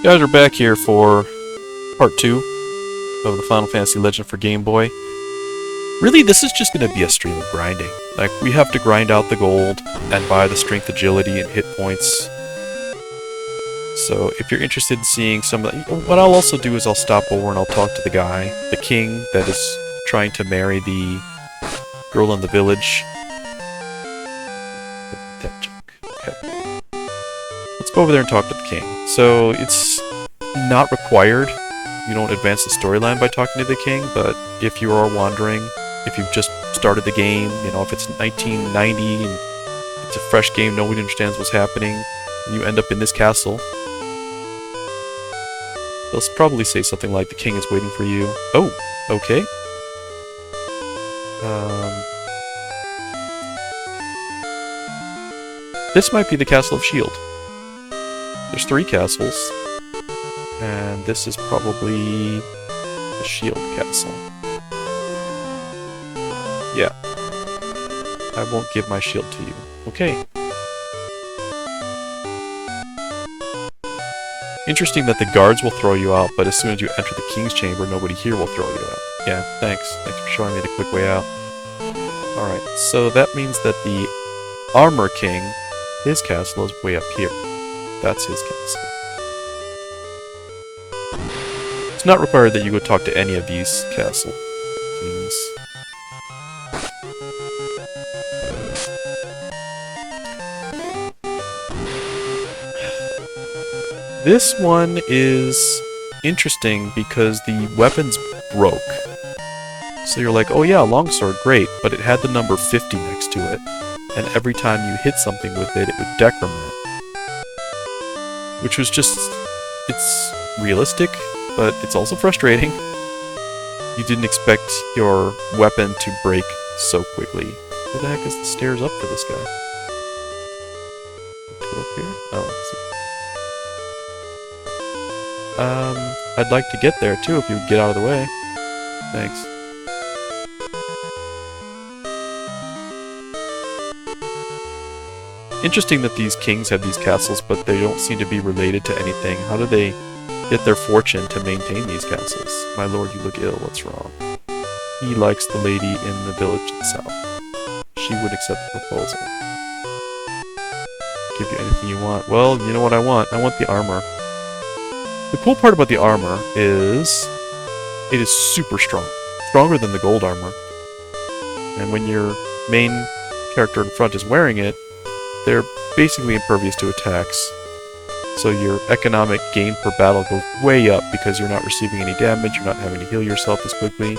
Guys, we're back here for part 2 of the Final Fantasy Legend for Game Boy. Really, this is just going to be a stream of grinding. Like, we have to grind out the gold and buy the strength, agility, and hit points. So, if you're interested in seeing some of that, what I'll also do is I'll stop over and I'll talk to the guy, the king that is trying to marry the girl in the village. That joke. Okay. Let's go over there and talk to the king. So, it's not required. You don't advance the storyline by talking to the king, but if you are wandering, if you've just started the game, you know, if it's 1990 and it's a fresh game, nobody understands what's happening, and you end up in this castle, they'll probably say something like, the king is waiting for you. Oh, okay. This might be the Castle of Shield. There's 3 castles, and this is probably the Shield Castle. Yeah. I won't give my shield to you. Okay. Interesting that the guards will throw you out, but as soon as you enter the king's chamber, nobody here will throw you out. Yeah, thanks. Thanks for showing me the quick way out. Alright, so that means that the Armor King, his castle is way up here. That's his castle. It's not required that you go talk to any of these castle kings. This one is interesting because the weapons broke. So you're like, oh yeah, longsword, great, but it had the number 50 next to it, and every time you hit something with it, it would decrement. Which was just... it's realistic, but it's also frustrating. You didn't expect your weapon to break so quickly. Where the heck is the stairs up for this guy? Go up here? Oh, I'd like to get there too if you would get out of the way. Thanks. Interesting that these kings have these castles, but they don't seem to be related to anything. How do they get their fortune to maintain these castles? My lord, you look ill. What's wrong? He likes the lady in the village itself. She would accept the proposal. Give you anything you want. Well, you know what I want. I want the armor. The cool part about the armor is it is super strong. Stronger than the gold armor. And when your main character in front is wearing it, they're basically impervious to attacks. So your economic gain per battle goes way up because you're not receiving any damage, you're not having to heal yourself as quickly.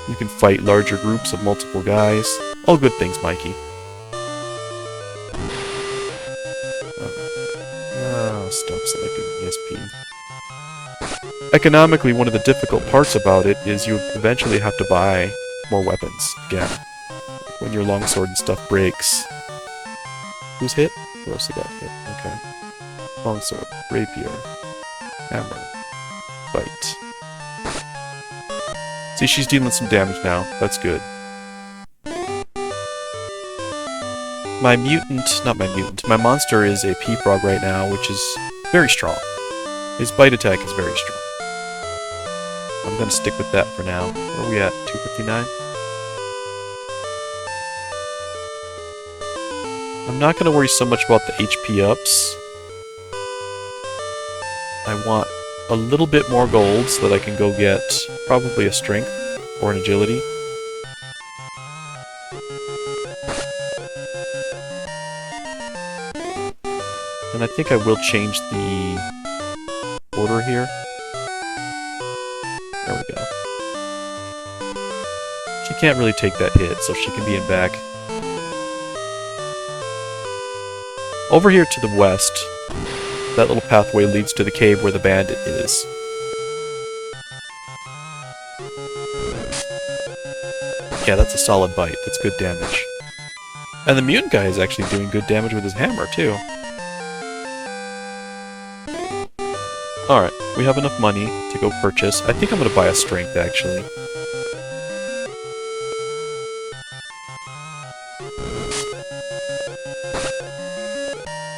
You can fight larger groups of multiple guys. All good things, Mikey. Stop selecting ESP. Economically, one of the difficult parts about it is you eventually have to buy more weapons again. When your longsword and stuff breaks. Who's hit? Who else got hit? Okay. Longsword, rapier, hammer, bite. See, she's dealing some damage now. That's good. My monster is a P-Frog right now, which is very strong. His bite attack is very strong. I'm gonna stick with that for now. Where are we at? 259? I'm not gonna worry so much about the HP ups. I want a little bit more gold so that I can go get probably a strength or an agility. And I think I will change the order here. There we go. She can't really take that hit, so she can be in back. Over here to the west, that little pathway leads to the cave where the bandit is. Yeah, that's a solid bite. That's good damage. And the mutant guy is actually doing good damage with his hammer, too. Alright, we have enough money to go purchase. I think I'm going to buy a strength, actually.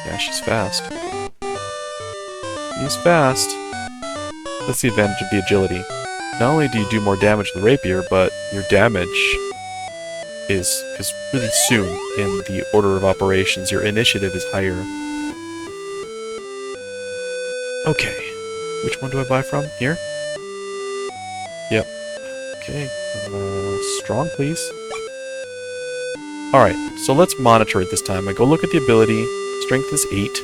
Yeah, she's fast. He's fast. That's the advantage of the agility. Not only do you do more damage with the rapier, but your damage is really soon in the order of operations. Your initiative is higher. Okay. Which one do I buy from? Here? Yep. Okay. Strong, please. Alright, so let's monitor it this time. I go look at the ability. Strength is 8.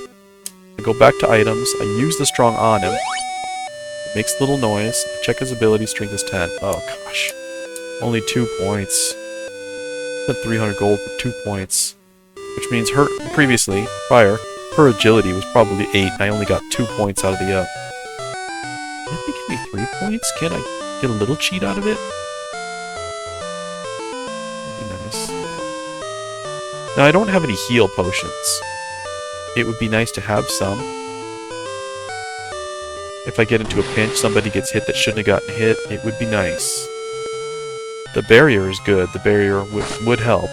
I go back to items. I use the strong on him. It makes a little noise. I check his ability. Strength is 10. Oh, gosh. Only 2 points. Spent 300 gold for 2 points. Which means her, previously, prior, her agility was probably 8. I only got 2 points out of the, Can they give me 3 points? Can I get a little cheat out of it? That'd be nice. Now, I don't have any heal potions. It would be nice to have some. If I get into a pinch, somebody gets hit that shouldn't have gotten hit, it would be nice. The barrier is good. The barrier would help.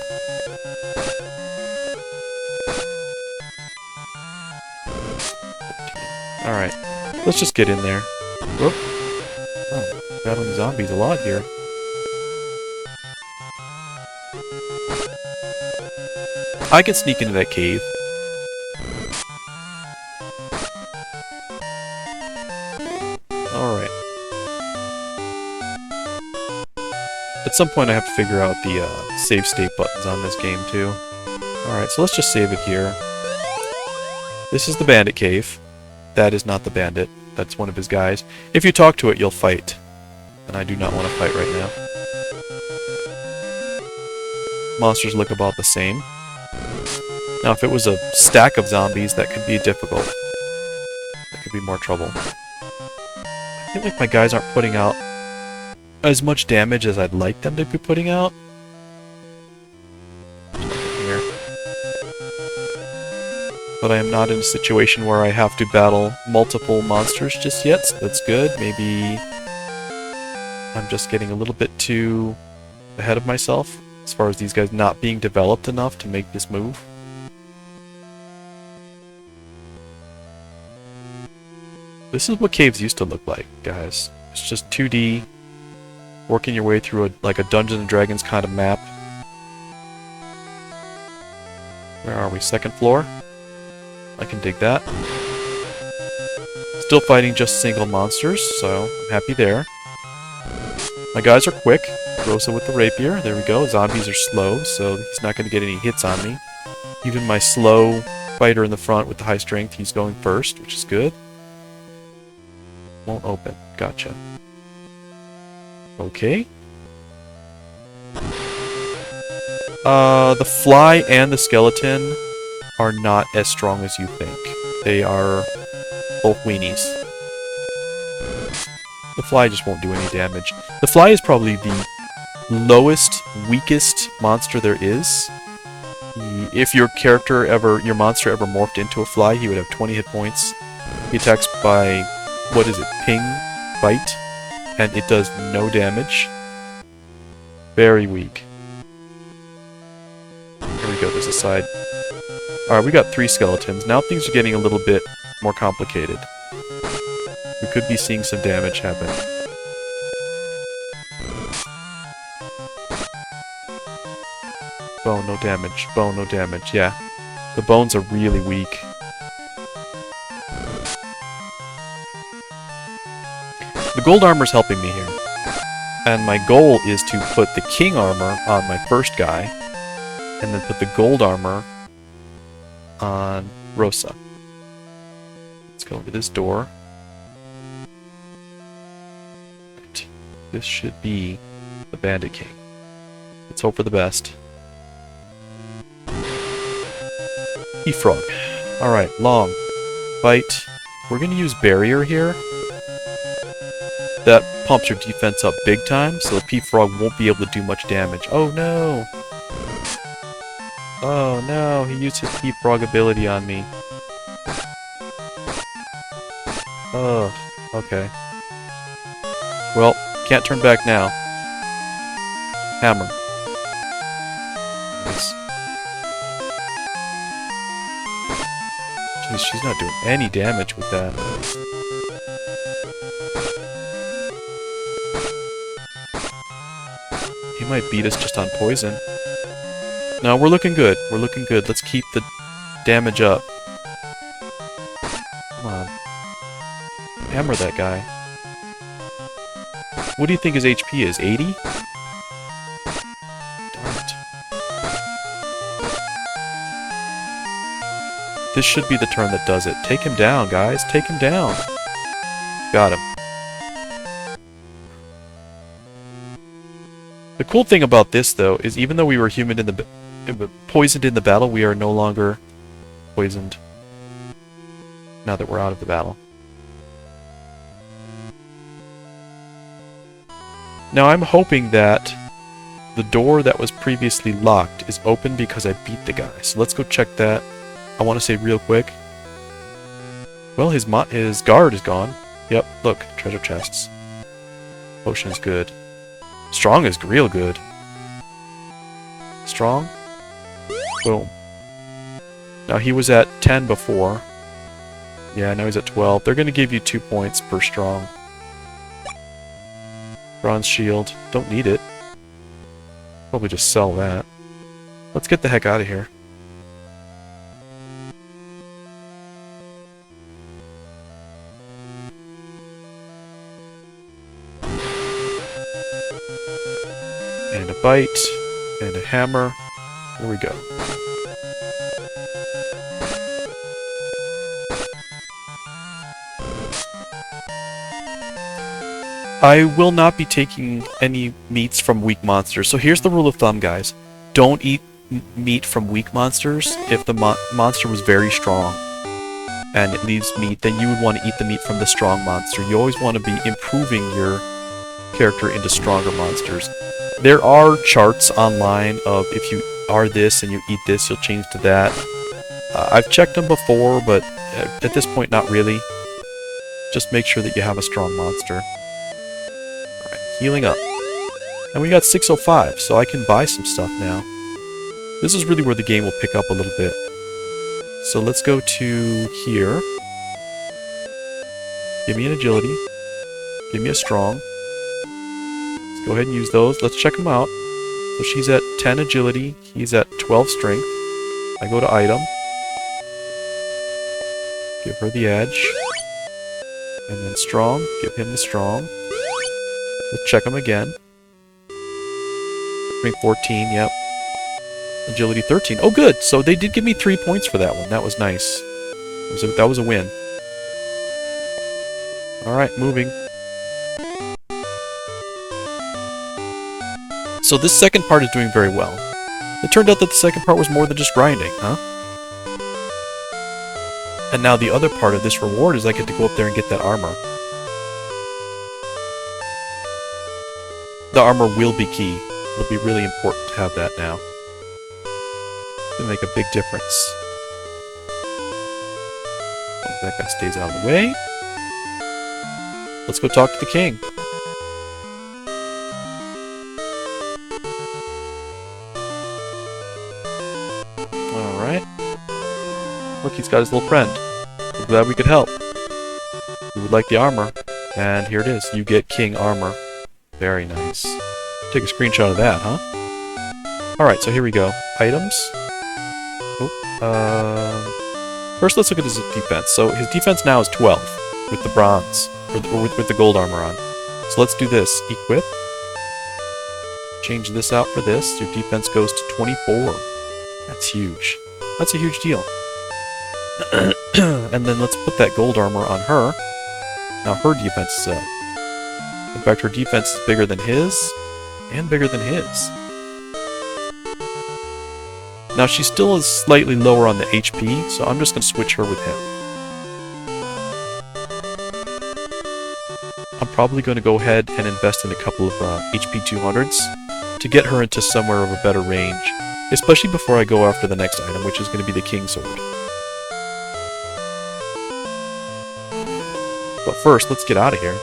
Alright. Let's just get in there. Whoop. Oh, battling zombies a lot here. I can sneak into that cave. Alright. At some point I have to figure out the save state buttons on this game too. Alright, so let's just save it here. This is the bandit cave. That is not the bandit. That's one of his guys. If you talk to it, you'll fight. And I do not want to fight right now. Monsters look about the same. Now, if it was a stack of zombies, that could be difficult. That could be more trouble. I feel like my guys aren't putting out as much damage as I'd like them to be putting out. Here. But I am not in a situation where I have to battle multiple monsters just yet, so that's good. Maybe I'm just getting a little bit too ahead of myself as far as these guys not being developed enough to make this move. This is what caves used to look like, guys. It's just 2D, working your way through like a Dungeons & Dragons kind of map. Where are we? 2nd floor? I can dig that. Still fighting just single monsters, so I'm happy there. My guys are quick. Rosa with the rapier. There we go. Zombies are slow, so he's not going to get any hits on me. Even my slow fighter in the front with the high strength, he's going first, which is good. Won't open. Gotcha. Okay. The fly and the skeleton are not as strong as you think. They are both weenies. The fly just won't do any damage. The fly is probably the lowest, weakest monster there is. If your monster ever morphed into a fly, he would have 20 hit points. He attacks by, what is it, ping, bite, and it does no damage. Very weak. Here we go, there's a side. Alright, we got 3 skeletons. Now things are getting a little bit more complicated. We could be seeing some damage happen. Bone, no damage. Bone, no damage. Yeah. The bones are really weak. The gold armor's helping me here. And my goal is to put the king armor on my first guy, and then put the gold armor on Rosa. Let's go into this door. Right. This should be the Bandit King. Let's hope for the best. E-Frog. Alright, long. Bite. We're gonna use Barrier here. That pumps your defense up big time, so the P-Frog won't be able to do much damage. Oh no! Oh no, he used his P-Frog ability on me. Oh, okay. Well, can't turn back now. Hammer. Nice. She's not doing any damage with that. He might beat us just on poison. No, we're looking good. We're looking good. Let's keep the damage up. Come on. Hammer that guy. What do you think his HP is? 80? Darn it. This should be the turn that does it. Take him down, guys. Take him down. Got him. The cool thing about this, though, is even though we were poisoned in the battle, we are no longer poisoned now that we're out of the battle. Now I'm hoping that the door that was previously locked is open because I beat the guy. So let's go check that. I want to say real quick. Well, his guard is gone. Yep, look, treasure chests. Potion is good. Strong is real good. Strong? Boom. Now he was at 10 before. Yeah, now he's at 12. They're going to give you 2 points per strong. Bronze shield. Don't need it. Probably just sell that. Let's get the heck out of here. And a bite. And a hammer. Here we go. I will not be taking any meats from weak monsters. So here's the rule of thumb, guys. Don't eat meat from weak monsters. If the monster was very strong and it leaves meat, then you would want to eat the meat from the strong monster. You always want to be improving your character into stronger monsters. There are charts online of if you are this and you eat this, you'll change to that. I've checked them before, but at this point, not really. Just make sure that you have a strong monster. Healing up. And we got 605, so I can buy some stuff now. This is really where the game will pick up a little bit. So let's go to here. Give me an agility. Give me a strong. Let's go ahead and use those. Let's check them out. So she's at 10 agility. He's at 12 strength. I go to item. Give her the edge. And then strong. Give him the strong. Let's check them again. Strength 14, yep. Agility 13. Oh, good! So they did give me 3 points for that one. That was nice. That was a win. Alright, moving. So this second part is doing very well. It turned out that the second part was more than just grinding, huh? And now the other part of this reward is I get to go up there and get that armor. The armor will be key. It'll be really important to have that now. It'll make a big difference. That guy stays out of the way. Let's go talk to the king. Alright. Look, he's got his little friend. We're glad we could help. We would like the armor. And here it is. You get king armor. Very nice. Take a screenshot of that, huh? Alright, so here we go. Items. Oh, first let's look at his defense. So his defense now is 12 with the bronze, or with the gold armor on. So let's do this. Equip. Change this out for this. Your defense goes to 24. That's huge. That's a huge deal. And then let's put that gold armor on her. Now her defense is up. In fact, her defense is bigger than his, and bigger than his. Now, she still is slightly lower on the HP, so I'm just going to switch her with him. I'm probably going to go ahead and invest in a couple of HP 200s to get her into somewhere of a better range, especially before I go after the next item, which is going to be the King Sword. But first, let's get out of here.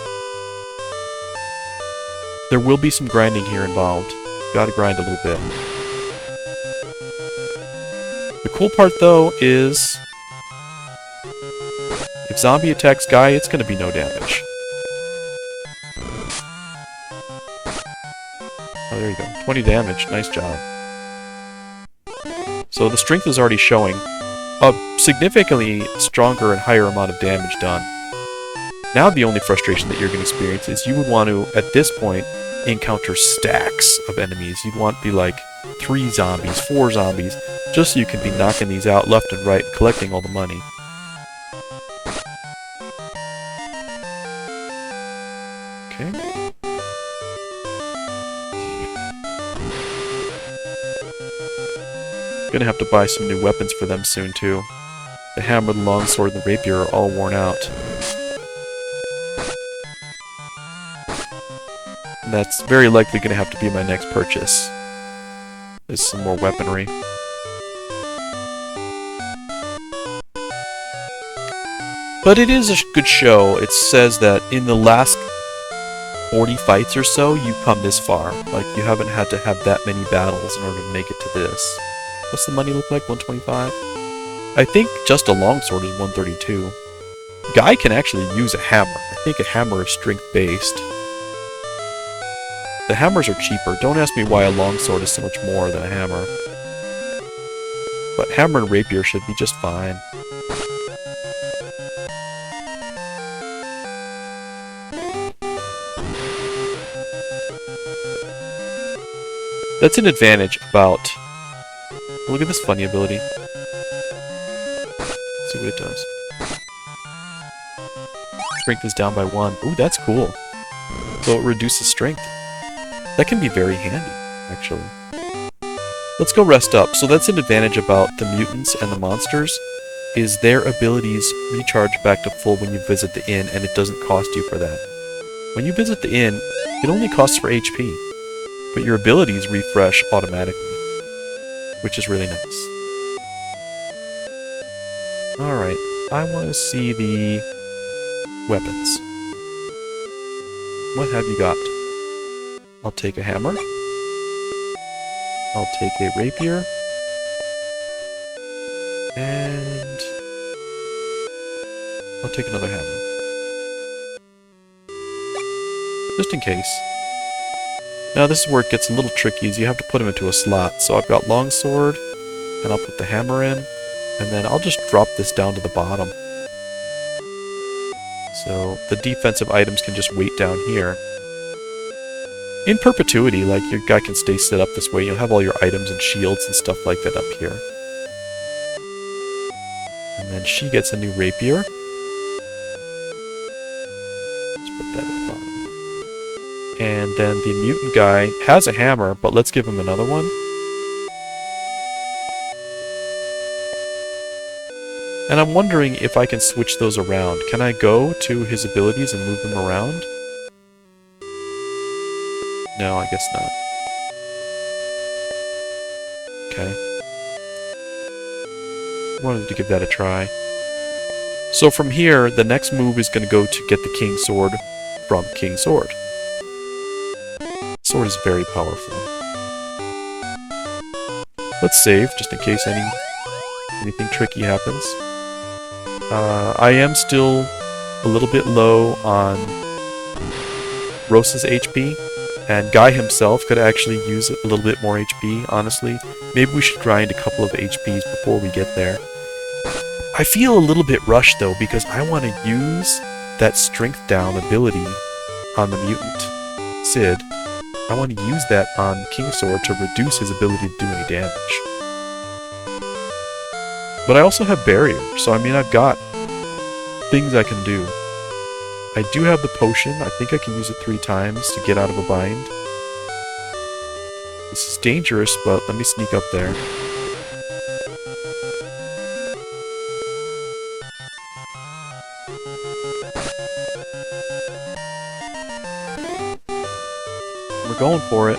There will be some grinding here involved. Gotta grind a little bit. The cool part, though, is if zombie attacks Guy, it's going to be no damage. Oh, there you go. 20 damage. Nice job. So the strength is already showing a significantly stronger and higher amount of damage done. Now the only frustration that you're going to experience is you would want to, at this point, encounter stacks of enemies. You'd want to be like 3 zombies, 4 zombies, just so you can be knocking these out left and right and collecting all the money. Okay. Gonna have to buy some new weapons for them soon too. The hammer, the longsword, and the rapier are all worn out. And that's very likely gonna have to be my next purchase. There's some more weaponry. But it is a good show. It says that in the last 40 fights or so, you've come this far. Like, you haven't had to have that many battles in order to make it to this. What's the money look like? 125? I think just a longsword is 132. Guy can actually use a hammer. I think a hammer is strength-based. The hammers are cheaper. Don't ask me why a longsword is so much more than a hammer. But hammer and rapier should be just fine. That's an advantage about... Look at this funny ability. Let's see what it does. Strength is down by 1. Ooh, that's cool. So it reduces strength. That can be very handy, actually. Let's go rest up. So that's an advantage about the mutants and the monsters, is their abilities recharge back to full when you visit the inn, and it doesn't cost you for that. When you visit the inn, it only costs for HP, but your abilities refresh automatically, which is really nice. Alright, I want to see the weapons. What have you got? I'll take a hammer. I'll take a rapier. And... I'll take another hammer. Just in case. Now this is where it gets a little tricky, is you have to put them into a slot. So I've got longsword, and I'll put the hammer in, and then I'll just drop this down to the bottom. So the defensive items can just wait down here. In perpetuity, like, your guy can stay set up this way. You'll have all your items and shields and stuff like that up here. And then she gets a new rapier. Let's put that at the bottom. And then the mutant guy has a hammer, but let's give him another one. And I'm wondering if I can switch those around. Can I go to his abilities and move them around? No, I guess not. Okay. Wanted to give that a try. So from here, the next move is going to go to get the King Sword from King Sword. Sword is very powerful. Let's save, just in case anything tricky happens. I am still a little bit low on Rosa's HP, and Guy himself could actually use a little bit more HP, honestly. Maybe we should grind a couple of HPs before we get there. I feel a little bit rushed, though, because I want to use that strength down ability on the mutant, Sid. I want to use that on King Sword to reduce his ability to do any damage. But I also have barrier, so I mean I've got things I can do. I do have the potion. I think I can use it 3 times to get out of a bind. This is dangerous, but let me sneak up there. We're going for it.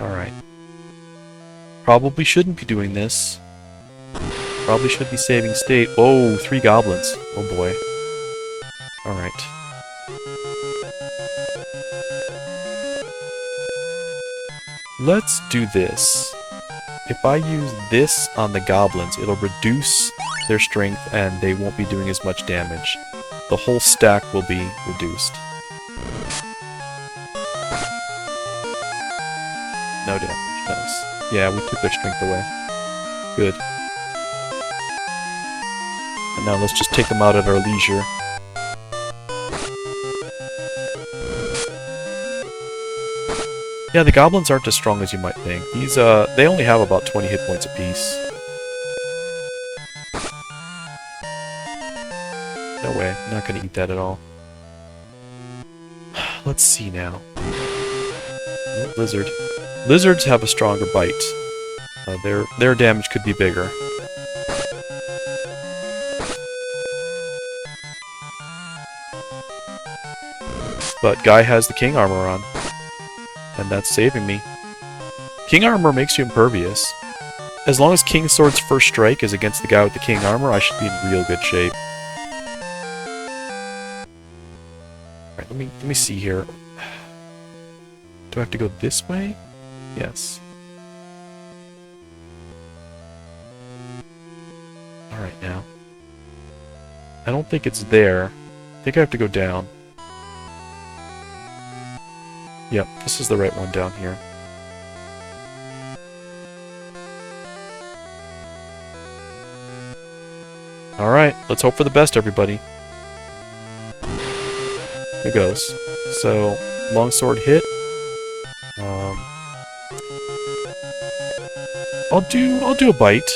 Alright. Probably shouldn't be doing this. Probably should be saving state. Oh, 3 goblins. Oh boy. Alright. Let's do this. if I use this on the goblins, it'll reduce their strength and they won't be doing as much damage. The whole stack will be reduced. No damage. Nice. Yeah, we took their strength away. Good. And now let's just take them out at our leisure. Yeah, the goblins aren't as strong as you might think. These, they only have about 20 hit points apiece. No way. I'm not gonna eat that at all. Let's see now. Oh, lizard. Lizards have a stronger bite. Their damage could be bigger. But Guy has the king armor on. And that's saving me. King armor makes you impervious. As long as King Sword's first strike is against the guy with the king armor, I should be in real good shape. Alright, let me see here. Do I have to go this way? Yes. Alright now. I don't think it's there. I think I have to go down. Yep, this is the right one down here. Alright, let's hope for the best, everybody. Here goes. So, longsword hit. I'll do a bite.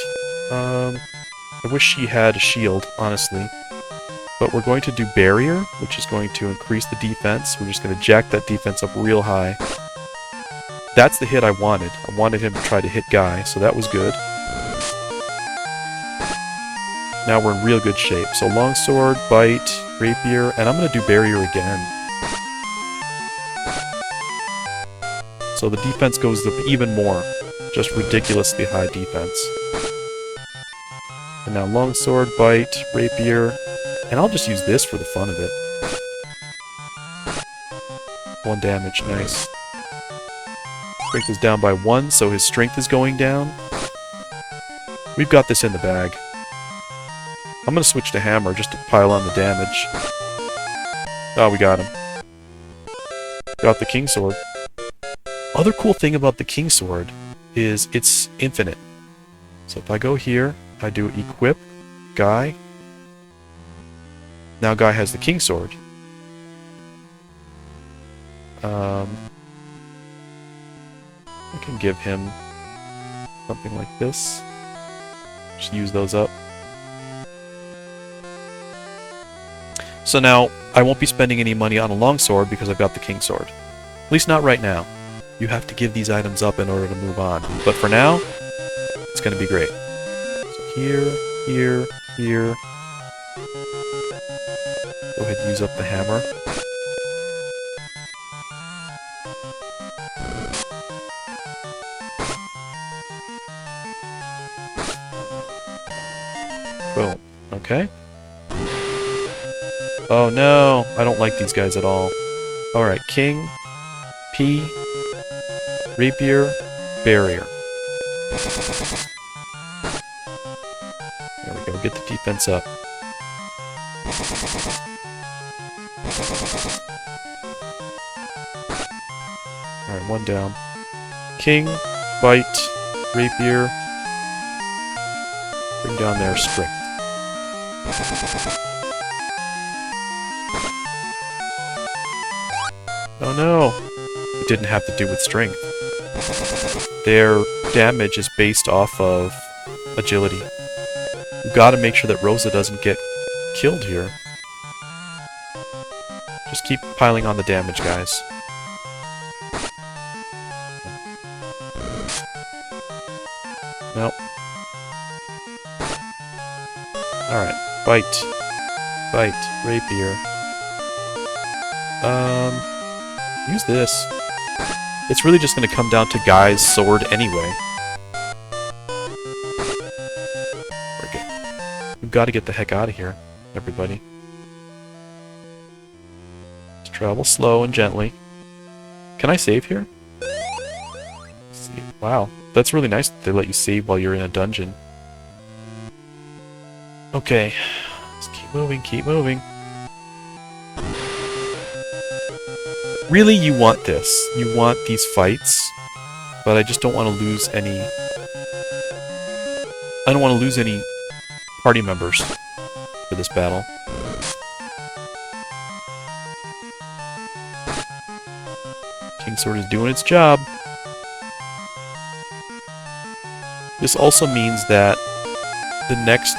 I wish she had a shield, honestly. But we're going to do barrier, which is going to increase the defense. We're just going to jack that defense up real high. That's the hit I wanted. I wanted him to try to hit Guy, so that was good. Now we're in real good shape. So longsword, bite, rapier, and I'm going to do barrier again. So the defense goes up even more. Just ridiculously high defense. And now longsword, bite, rapier, and I'll just use this for the fun of it. 1 damage, nice. Strength is down by 1, so his strength is going down. We've got this in the bag. I'm gonna switch to hammer just to pile on the damage. Oh, we got him. Got the king sword. Other cool thing about the king sword is it's infinite. So if I go here, I do equip, Guy. Now Guy has the king sword. I can give him something like this. Just use those up. So now, I won't be spending any money on a longsword because I've got the king sword. At least not right now. You have to give these items up in order to move on. But for now, it's going to be great. So here, here, here. Go ahead and use up the hammer. Boom. Okay. Oh no, I don't like these guys at all. Alright, king, P, rapier, barrier. There we go, get the defense up. Alright, 1 down. King, bite, rapier. Bring down their strength. Oh no! It didn't have to do with strength. Their damage is based off of agility. We've got to make sure that Rosa doesn't get killed here. Just keep piling on the damage, guys. Nope. Alright, bite. Bite. Rapier. Use this. It's really just going to come down to Guy's sword anyway. Okay. We've got to get the heck out of here, everybody. Let's travel slow and gently. Can I save here? Let's see. Wow. That's really nice that they let you save while you're in a dungeon. Okay. Let's keep moving, keep moving. Really, you want this. You want these fights. But I just don't want to lose any... I don't want to lose any party members for this battle. Kingsword is doing its job. This also means that the next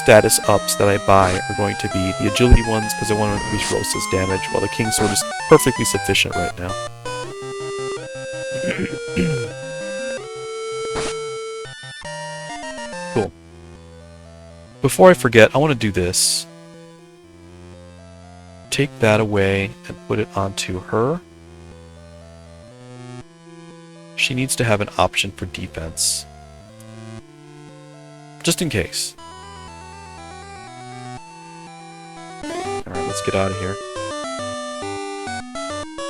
status ups that I buy are going to be the agility ones because I want to increase Rosa's damage, while the Kingsword is perfectly sufficient right now. Cool. Before I forget, I want to do this. Take that away and put it onto her. She needs to have an option for defense. Just in case. Alright, let's get out of here.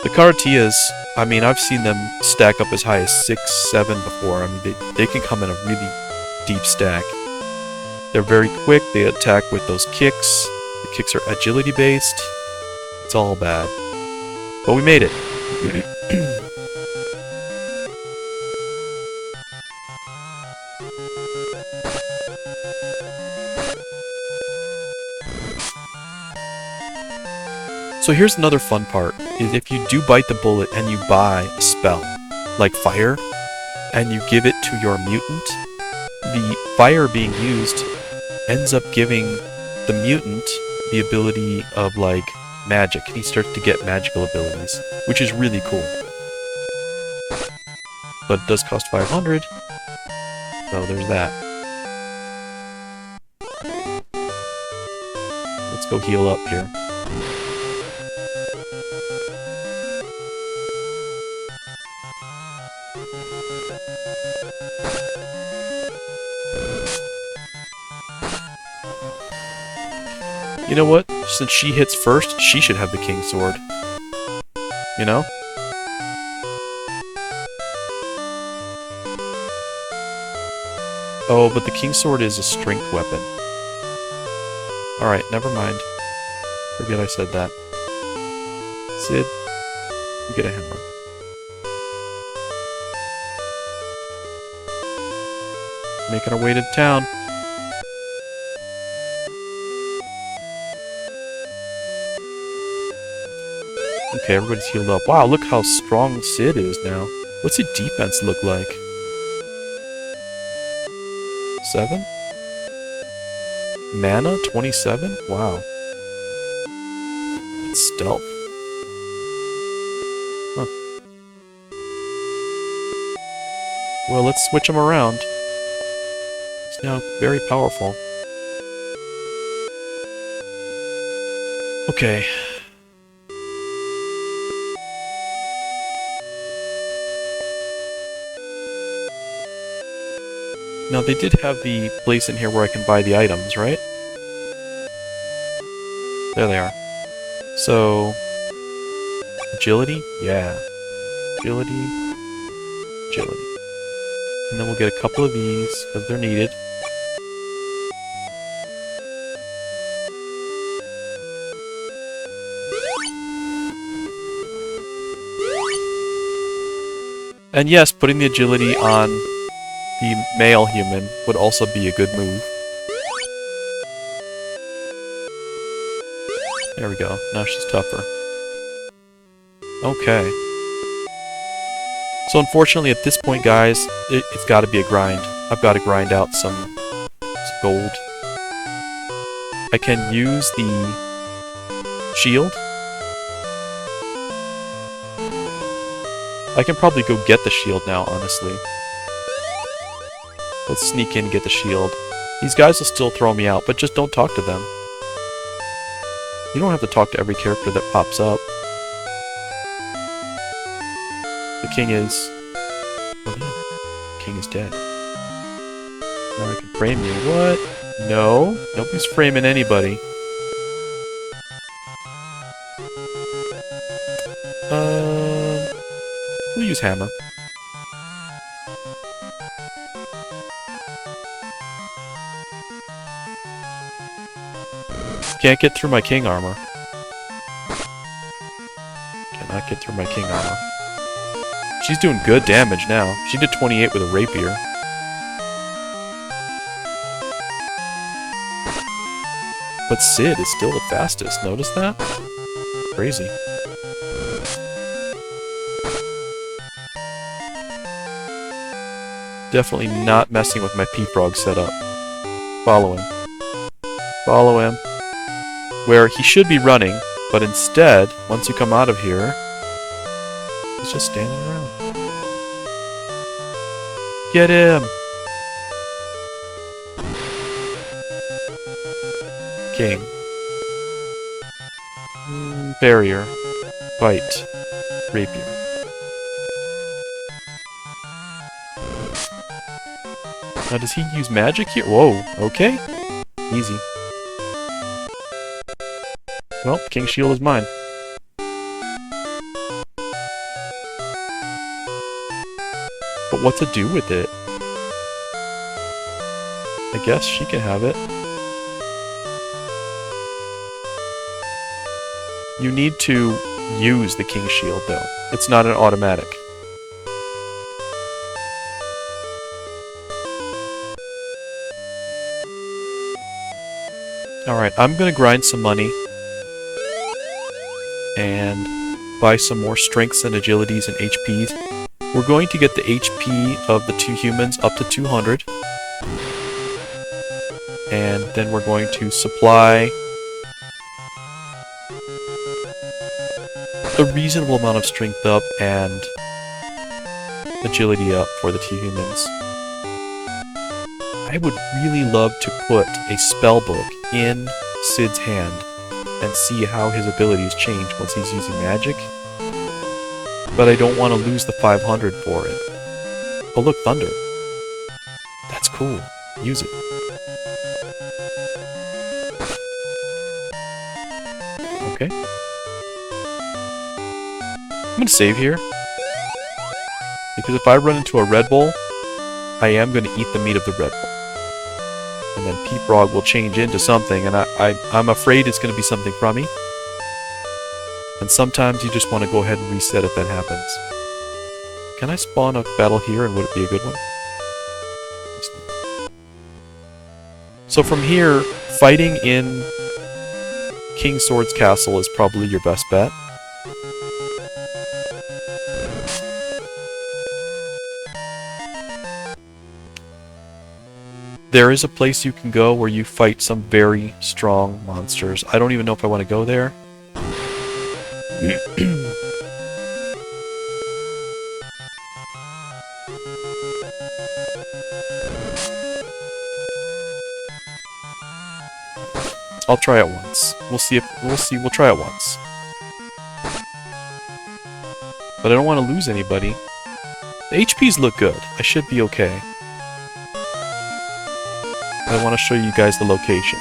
The Karateas, I mean, I've seen them stack up as high as 6, 7 before. I mean, they can come in a really deep stack. They're very quick, they attack with those kicks. The kicks are agility based. It's all bad. But we made it. So here's another fun part, is if you do bite the bullet and you buy a spell, like fire, and you give it to your mutant, the fire being used ends up giving the mutant the ability of, like, magic. He starts to get magical abilities, which is really cool. But it does cost 500, so there's that. Let's go heal up here. You know what? Since she hits first, she should have the Kingsword. You know? Oh, but the Kingsword is a strength weapon. Alright, never mind. Forget I said that. Sid, you get a hammer. Making our way to town. Okay, everybody's healed up. Wow, look how strong Sid is now. What's his defense look like? 7? Mana? 27? Wow. It's stealth. Huh. Well, let's switch him around. He's now very powerful. Okay. Now, they did have the place in here where I can buy the items, right? There they are. So... agility? Yeah. Agility. Agility. And then we'll get a couple of these, because they're needed. And yes, putting the agility on the male human would also be a good move. There we go. Now she's tougher. Okay. So unfortunately at this point, guys, it's got to be a grind. I've got to grind out some gold. I can use the shield. I can probably go get the shield now, honestly. Let's sneak in and get the shield. These guys will still throw me out, but just don't talk to them. You don't have to talk to every character that pops up. The king is... oh no. The king is dead. Now I can frame you. What? No. Nobody's framing anybody. We'll use hammer. Can't get through my king armor. Cannot get through my king armor. She's doing good damage now. She did 28 with a rapier. But Sid is still the fastest. Notice that? Crazy. Definitely not messing with my P-Frog setup. Follow him. Follow him. Where he should be running, but instead, once you come out of here, he's just standing around. Get him! King. Barrier. Fight. Rapier. Now, does he use magic here? Whoa, okay. Easy. Well, King Shield is mine. But what to do with it? I guess she can have it. You need to use the King Shield, though. It's not an automatic. Alright, I'm gonna grind some money and buy some more strengths and agilities and HPs. We're going to get the HP of the two humans up to 200. And then we're going to supply a reasonable amount of strength up and agility up for the two humans. I would really love to put a spellbook in Sid's hand and see how his abilities change once he's using magic. But I don't want to lose the 500 for it. Oh look, thunder. That's cool. Use it. Okay. I'm gonna save here. Because if I run into a Red Bull, I am gonna eat the meat of the Red Bull. And then P-Frog will change into something, and I'm afraid it's going to be something from me. And sometimes you just want to go ahead and reset if that happens. Can I spawn a battle here, and would it be a good one? So from here, fighting in King Sword's castle is probably your best bet. There is a place you can go where you fight some very strong monsters. I don't even know if I want to go there. I'll try it once. We'll see. We'll try it once. But I don't want to lose anybody. The HPs look good. I should be okay. I want to show you guys the location.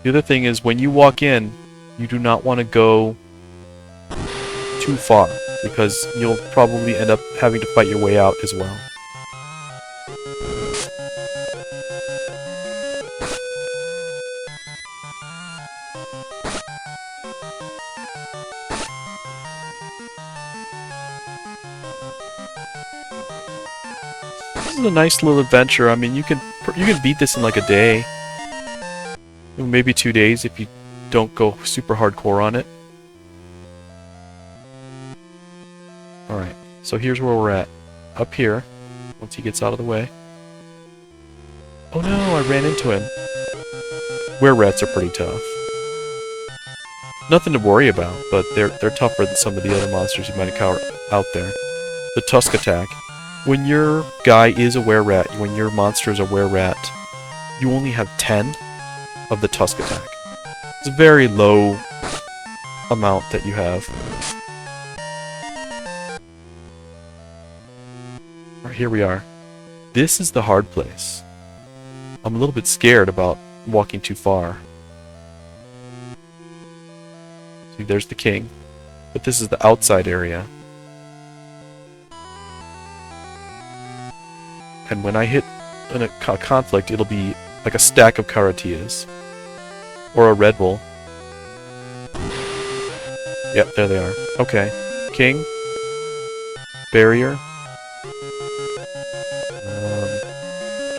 The other thing is, when you walk in, you do not want to go too far, because you'll probably end up having to fight your way out as well. This is a nice little adventure. I mean, you can beat this in like a day, maybe 2 days if you don't go super hardcore on it. All right, so here's where we're at. Up here, once he gets out of the way. Oh no, I ran into him. Were-rats are pretty tough. Nothing to worry about, but they're tougher than some of the other monsters you might encounter out there. The Tusk Attack. When your guy is a were-rat, when your monster is a were-rat, you only have 10 of the Tusk Attack. It's a very low amount that you have. Alright, here we are. This is the hard place. I'm a little bit scared about walking too far. See, there's the king. But this is the outside area. And when I hit in a conflict, it'll be Like a stack of Karateas. Or a Red Bull. Yep, there they are. Okay. King. Barrier.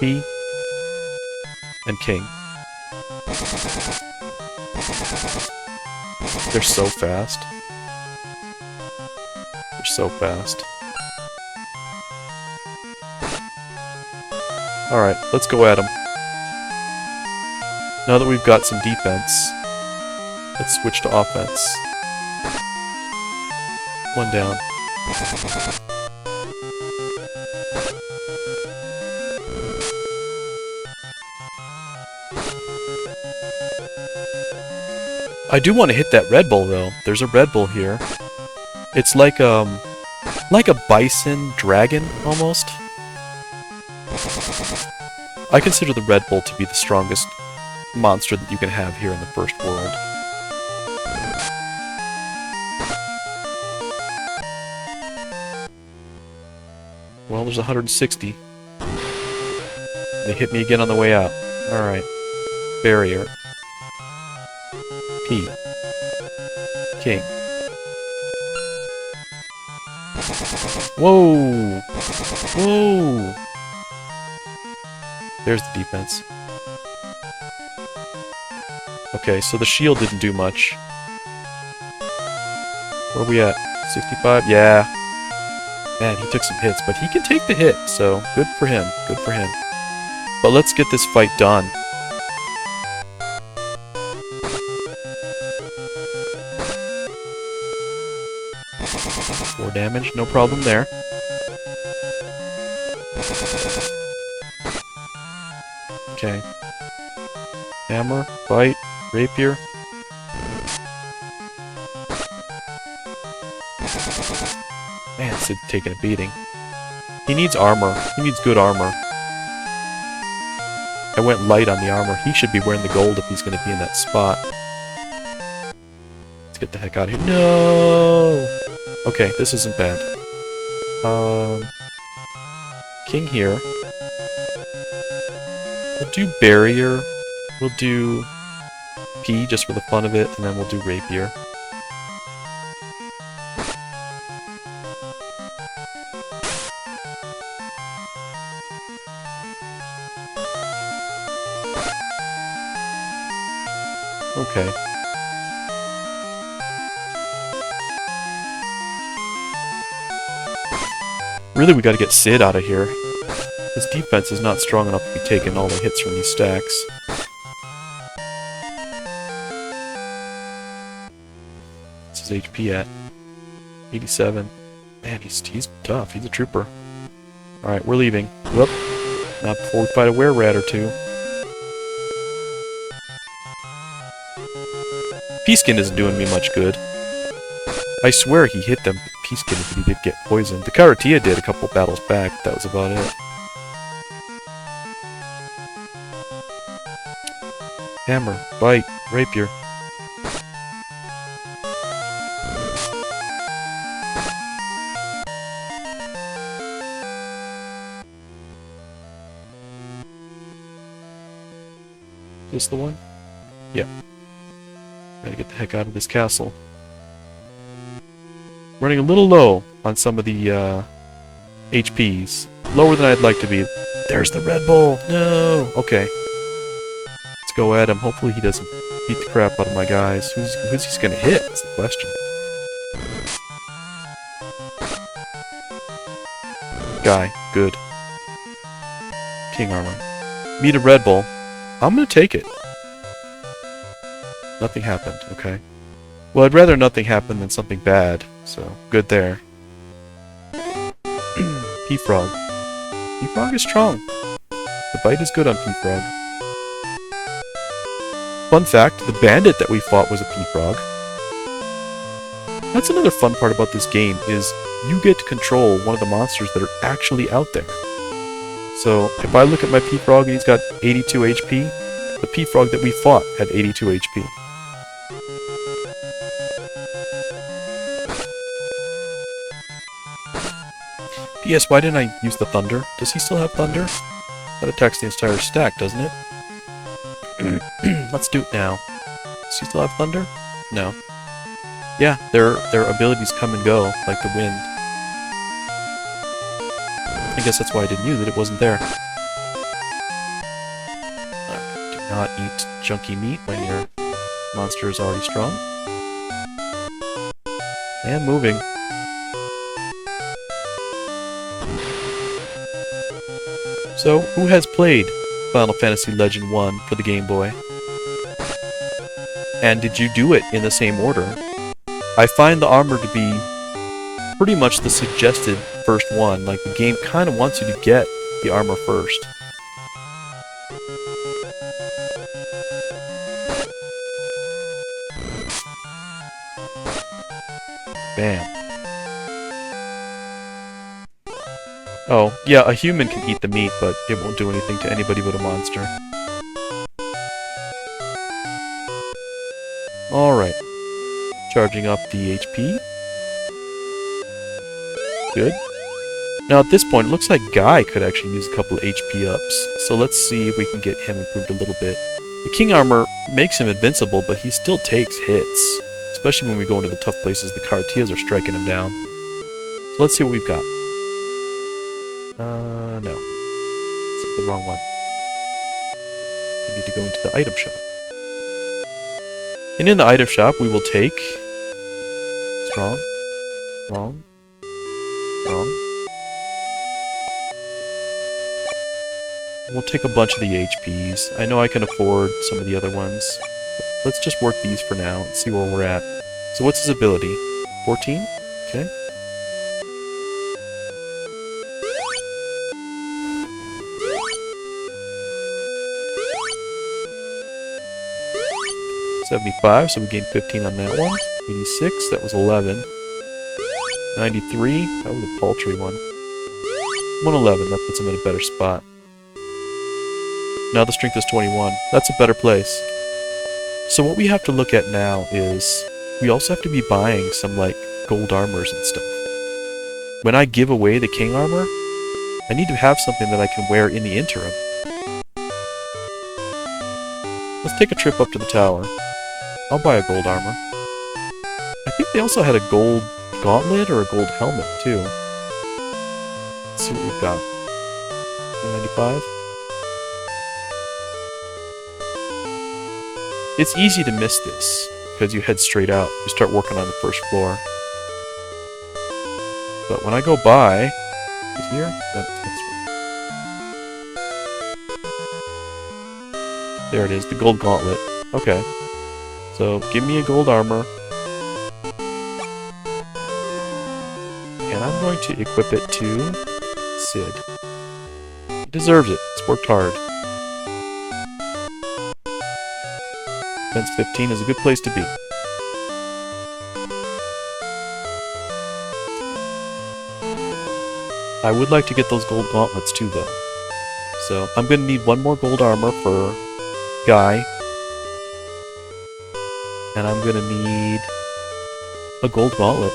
P. And King. They're so fast. They're so fast. Alright, let's go at them. Now that we've got some defense, let's switch to offense. One down. I do want to hit that Red Bull though. There's a Red Bull here. It's like a bison dragon almost. I consider the Red Bull to be the strongest monster that you can have here in the first world. Well, there's 160. They hit me again on the way out. Alright. Barrier. P. King. Whoa! Whoa! There's the defense. Okay, so the shield didn't do much. Where are we at? 65? Yeah. Man, he took some hits, but he can take the hit, so good for him. Good for him. But let's get this fight done. More damage, no problem there. Okay. Hammer, bite, rapier. Man, Sid's taking a beating. He needs armor. He needs good armor. I went light on the armor. He should be wearing the gold if he's going to be in that spot. Let's get the heck out of here. No! Okay, this isn't bad. King here. We'll do barrier. We'll do P just for the fun of it, and then we'll do rapier. Okay. Really, we gotta get Sid out of here. His defense is not strong enough to be taking all the hits from these stacks. What's his HP at? 87. Man, he's tough. He's a trooper. Alright, we're leaving. Whoop. Not before we fight a were-rat or two. Peaskin isn't doing me much good. I swear he hit them Peaskin if he did get poisoned. The Karatea did a couple battles back, but that was about it. Hammer, bite, rapier. Is this the one? Yep. Gotta get the heck out of this castle. Running a little low on some of the HPs. Lower than I'd like to be. There's the Red Bull! No! Okay. Let's go at him. Hopefully he doesn't beat the crap out of my guys. Who's he gonna hit? That's the question. Guy. Good. King armor. Meet a Red Bull. I'm gonna take it. Nothing happened. Okay. Well, I'd rather nothing happen than something bad. So, good there. P-Frog. P-Frog is strong. The bite is good on P-Frog. Fun fact, the bandit that we fought was a P-Frog. That's another fun part about this game, is you get to control one of the monsters that are actually out there. So, if I look at my P-Frog and he's got 82 HP, the P-Frog that we fought had 82 HP. P.S. Why didn't I use the Thunder? Does he still have Thunder? That attacks the entire stack, doesn't it? Let's do it now. Does he still have thunder? No. Yeah, their abilities come and go, like the wind. I guess that's why I didn't use it, it wasn't there. Do not eat junky meat when your monster is already strong. And moving. So, who has played Final Fantasy Legend 1 for the Game Boy? And did you do it in the same order? I find the armor to be pretty much the suggested first one. Like, the game kind of wants you to get the armor first. Bam. Oh, yeah, a human can eat the meat, but it won't do anything to anybody but a monster. Alright. Charging up the HP. Good. Now at this point, it looks like Guy could actually use a couple of HP ups. So let's see if we can get him improved a little bit. The King Armor makes him invincible, but he still takes hits. Especially when we go into the tough places, the Cartiers are striking him down. So let's see what we've got. No. It's the wrong one. We need to go into the item shop. And in the item shop, we will take... Strong. Wrong. Wrong. We'll take a bunch of the HPs. I know I can afford some of the other ones. Let's just work these for now and see where we're at. So what's his ability? 14? Okay. $75, so we gained 15 on that one. 86, that was 11. 93, that was a paltry one. 111, that puts him in a better spot. Now the strength is 21. That's a better place. So what we have to look at now is we also have to be buying some, like, gold armors and stuff. When I give away the king armor, I need to have something that I can wear in the interim. Let's take a trip up to the tower. I'll buy a gold armor. I think they also had a gold gauntlet or a gold helmet, too. Let's see what we've got. 95. It's easy to miss this, because you head straight out. You start working on the first floor. But when I go by... Is here? That's right. There it is, the gold gauntlet. Okay. So, give me a gold armor. And I'm going to equip it to Sid. He deserves it. He's worked hard. Defense 15 is a good place to be. I would like to get those gold gauntlets too, though. So, I'm going to need one more gold armor for Guy. And I'm going to need a gold gauntlet.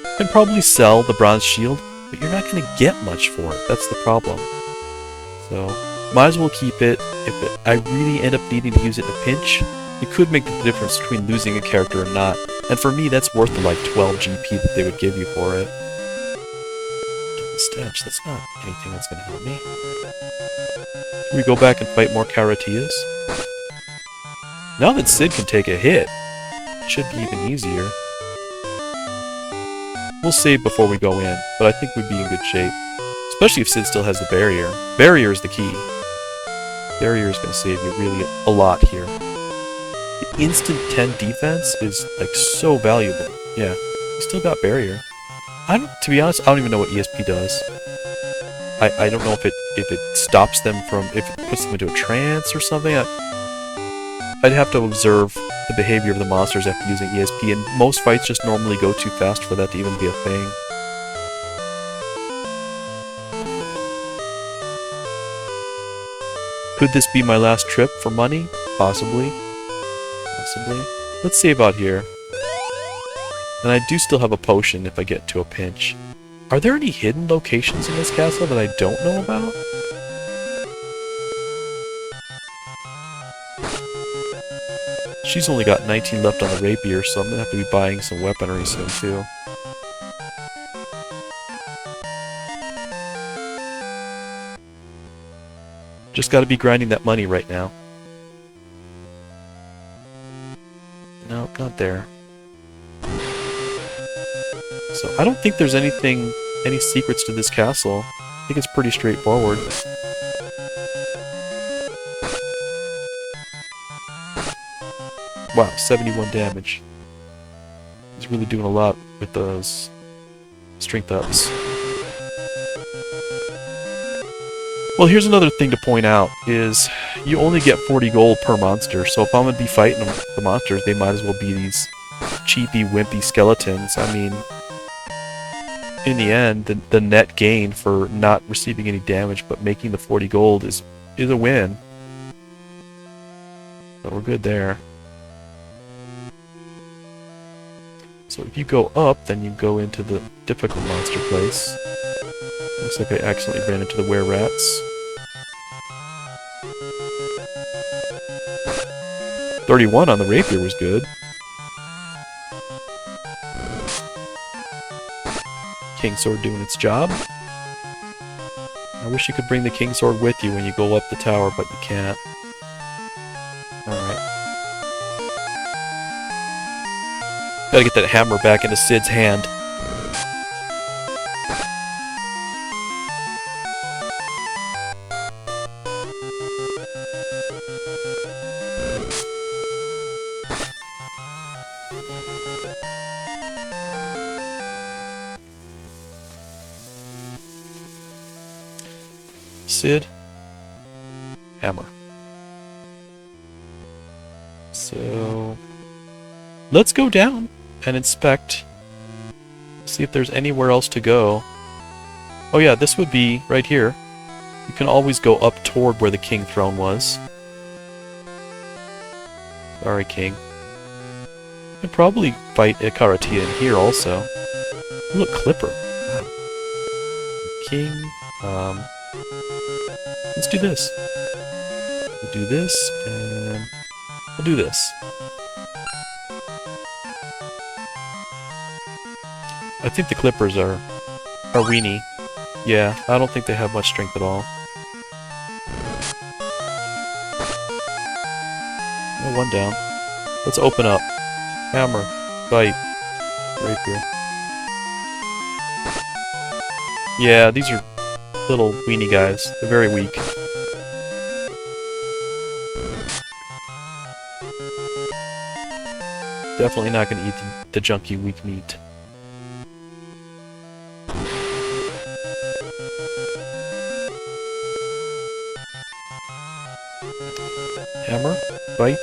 I can probably sell the bronze shield, but you're not going to get much for it. That's the problem. So, might as well keep it. If I really end up needing to use it in a pinch, it could make the difference between losing a character or not. And for me, that's worth the, like, 12 GP that they would give you for it. Stench, that's not anything that's going to help me. Can we go back and fight more Caratias? Now that Sid can take a hit, it should be even easier. We'll save before we go in, but I think we'd be in good shape. Especially if Sid still has the barrier. Barrier is the key. Barrier is going to save you really a lot here. The instant 10 defense is, like, so valuable. Yeah, he still got barrier. To be honest, I don't even know what ESP does. I don't know if it stops them from, if it puts them into a trance or something. I'd have to observe the behavior of the monsters after using ESP, and most fights just normally go too fast for that to even be a thing. Could this be my last trip for money? Possibly. Possibly. Let's save out here. And I do still have a potion if I get to a pinch. Are there any hidden locations in this castle that I don't know about? She's only got 19 left on the rapier, so I'm gonna have to be buying some weaponry soon too. Just gotta be grinding that money right now. Nope, not there. So I don't think there's any secrets to this castle. I think it's pretty straightforward. Wow, 71 damage. He's really doing a lot with those strength ups. Well, here's another thing to point out, is you only get 40 gold per monster, so if I'm going to be fighting the monsters, they might as well be these cheapy, wimpy skeletons. I mean, in the end, the net gain for not receiving any damage but making the 40 gold is a win. So we're good there. So if you go up, then you go into the difficult monster place. Looks like I accidentally ran into the were-rats. 31 on the rapier was good. King Sword doing its job. I wish you could bring the King Sword with you when you go up the tower, but you can't. Alright. Gotta get that hammer back into Sid's hand. Sid. Hammer. So let's go down and inspect. See if there's anywhere else to go. Oh yeah, this would be right here. You can always go up toward where the king throne was. Sorry, king. You can probably fight Ikaratia in here also. Look, Clipper. Wow. King. Let's do this. We'll do this, and we'll do this. I think the Clippers are weenie. Yeah, I don't think they have much strength at all. Oh, one down. Let's open up. Hammer. Bite. Rapier. Yeah, these are little weenie guys. They're very weak. Definitely not going to eat the junky weak meat. Hammer, bite.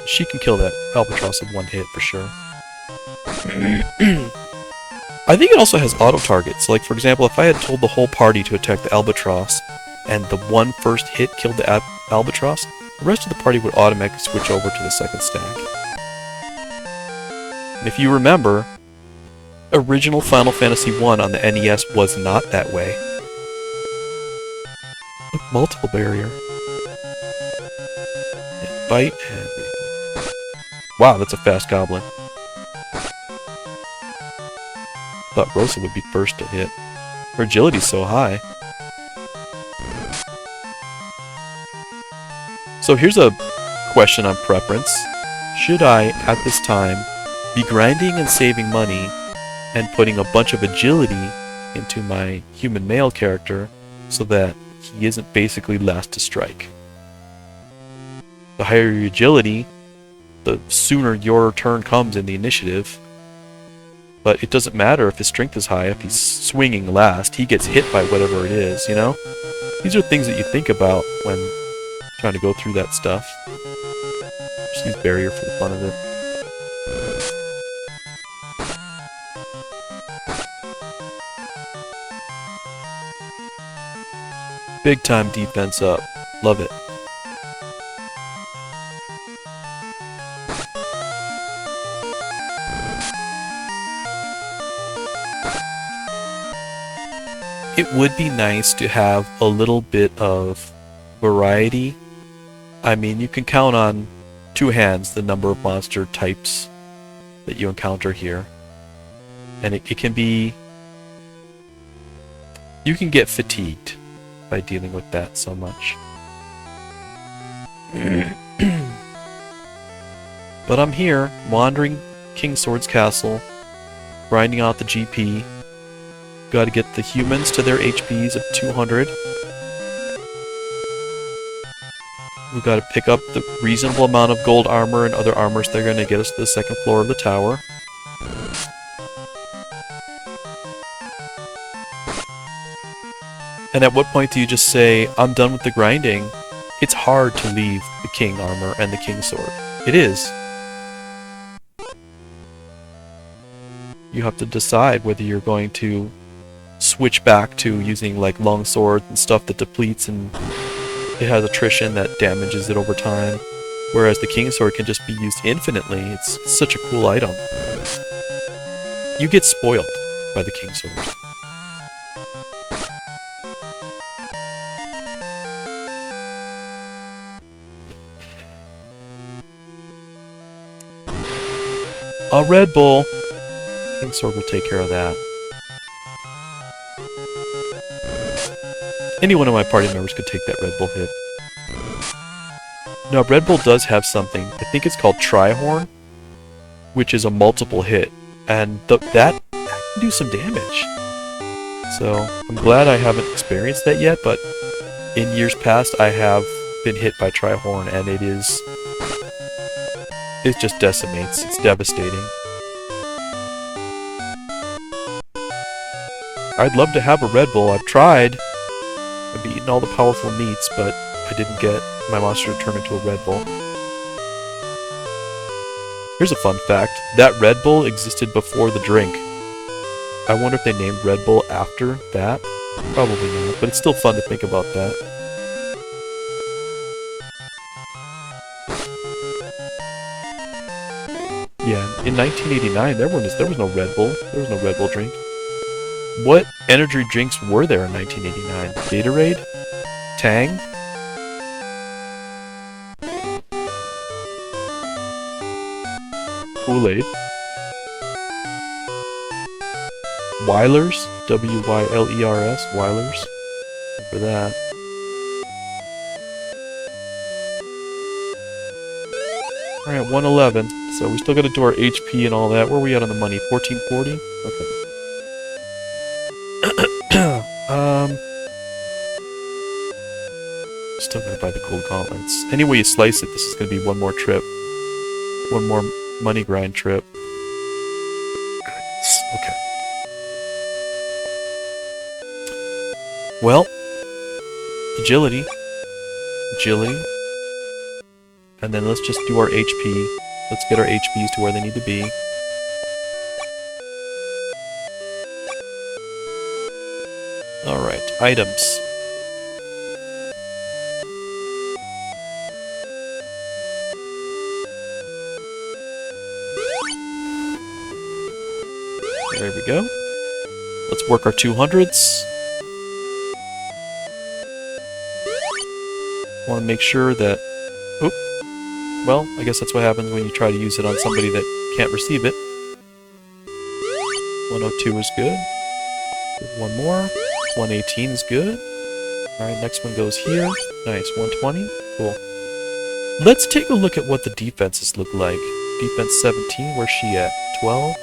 She can kill that albatross in one hit for sure. I think it also has auto targets. Like, for example, if I had told the whole party to attack the albatross and the one first hit killed the albatross, the rest of the party would automatically switch over to the second stack. And if you remember, original Final Fantasy I on the NES was not that way. Look, multiple barrier. And bite and... Wow, that's a fast goblin. Thought Rosa would be first to hit. Her agility's so high. So here's a question on preference. Should I, at this time, be grinding and saving money and putting a bunch of agility into my human male character so that he isn't basically last to strike? The higher your agility, the sooner your turn comes in the initiative. But it doesn't matter if his strength is high, if he's swinging last, he gets hit by whatever it is, you know? These are things that you think about when trying to go through that stuff. Just use barrier for the fun of it. Big time defense up. Love it. It would be nice to have a little bit of variety. I mean, you can count on 2 hands the number of monster types that you encounter here. And it can be... You can get fatigued by dealing with that so much. But I'm here, wandering King Sword's castle, grinding out the GP. Gotta get the humans to their HPs of 200. We gotta pick up the reasonable amount of gold armor and other armors that are gonna get us to the 2nd floor of the tower. And at what point do you just say, I'm done with the grinding? It's hard to leave the king armor and the king sword. It is. You have to decide whether you're going to switch back to using like long swords and stuff that depletes and it has attrition that damages it over time. Whereas the king sword can just be used infinitely. It's such a cool item. You get spoiled by the king sword. A Red Bull! King Sword will take care of that. Any one of my party members could take that Red Bull hit. Now, Red Bull does have something. I think it's called Trihorn, which is a multiple hit. And that can do some damage. So, I'm glad I haven't experienced that yet, but in years past I have been hit by Trihorn, and it just decimates. It's devastating. I'd love to have a Red Bull. I've tried. I've eaten all the powerful meats, but I didn't get my monster to turn into a Red Bull. Here's a fun fact. That Red Bull existed before the drink. I wonder if they named Red Bull after that? Probably not, but it's still fun to think about that. Yeah, in 1989, there was no Red Bull. There was no Red Bull drink. What energy drinks were there in 1989? Gatorade? Tang? Kool-Aid? Weilers? W-Y-L-E-R-S? Weilers? For that. Alright, 111. So we still gotta do our HP and all that. Where are we at on the money? 1440? Okay. Still gonna buy the gold gauntlets. Any way you slice it, this is gonna be one more trip. One more money grind trip. Okay. Well, agility. Agility. And then let's just do our HP. Let's get our HPs to where they need to be. Alright, items. There we go. Let's work our 200s. Want to make sure that... Oop. Well, I guess that's what happens when you try to use it on somebody that can't receive it. 102 is good. One more. 118 is good. Alright, next one goes here. Nice, 120. Cool. Let's take a look at what the defenses look like. Defense 17, where's she at? 12?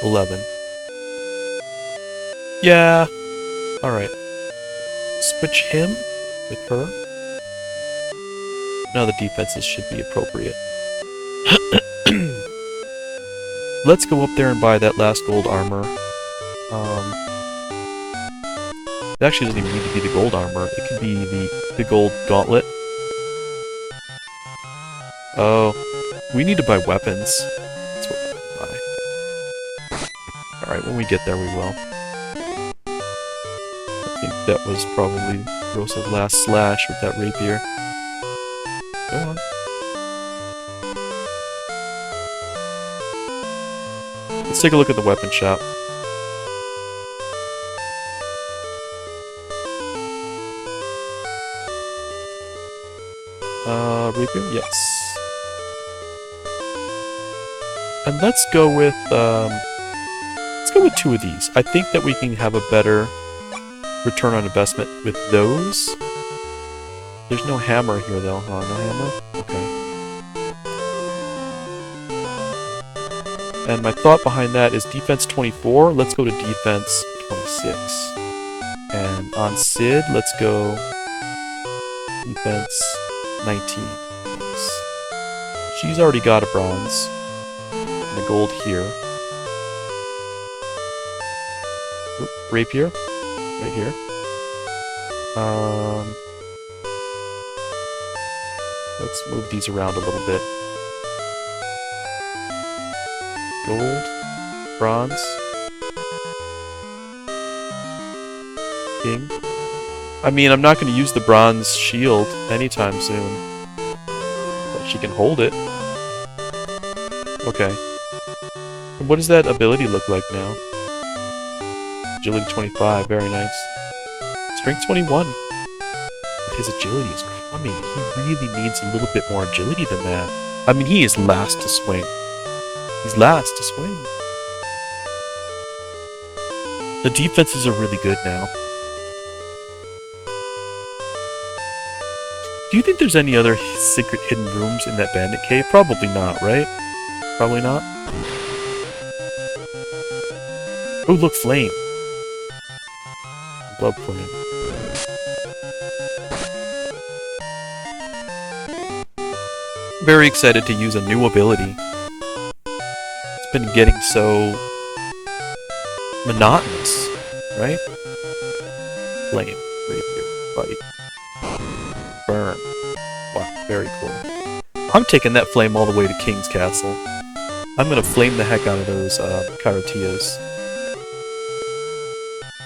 11. Yeah. Alright. Switch him with her. Now the defenses should be appropriate. Let's go up there and buy that last gold armor. It actually doesn't even need to be the gold armor. It can be the gold gauntlet. Oh. We need to buy weapons. That's what we'll buy. Alright, when we get there we will. I think that was probably Rosa's last slash with that rapier. Go on. Let's take a look at the weapon shop. Rapier? Yes. And let's go with two of these. I think that we can have a better return on investment with those. There's no hammer here though, huh? No hammer? Okay. And my thought behind that is defense 24, let's go to defense 26. And on Sid, let's go defense 19. Nice. She's already got a bronze. And a gold here. Oop, rapier. Right here. Let's move these around a little bit. Gold. Bronze. King. I mean, I'm not going to use the bronze shield anytime soon. But she can hold it. Okay. And what does that ability look like now? Agility 25, very nice. Strength 21. But his agility is crummy. He really needs a little bit more agility than that. I mean, he is last to swing. He's last to swing. The defenses are really good now. Do you think there's any other secret hidden rooms in that bandit cave? Probably not, right? Probably not. Oh, look, flame. Love flame. Very excited to use a new ability. It's been getting so monotonous, right? Flame, rapier, fight, burn. Wow, very cool. I'm taking that flame all the way to King's Castle. I'm gonna flame the heck out of those Karateas.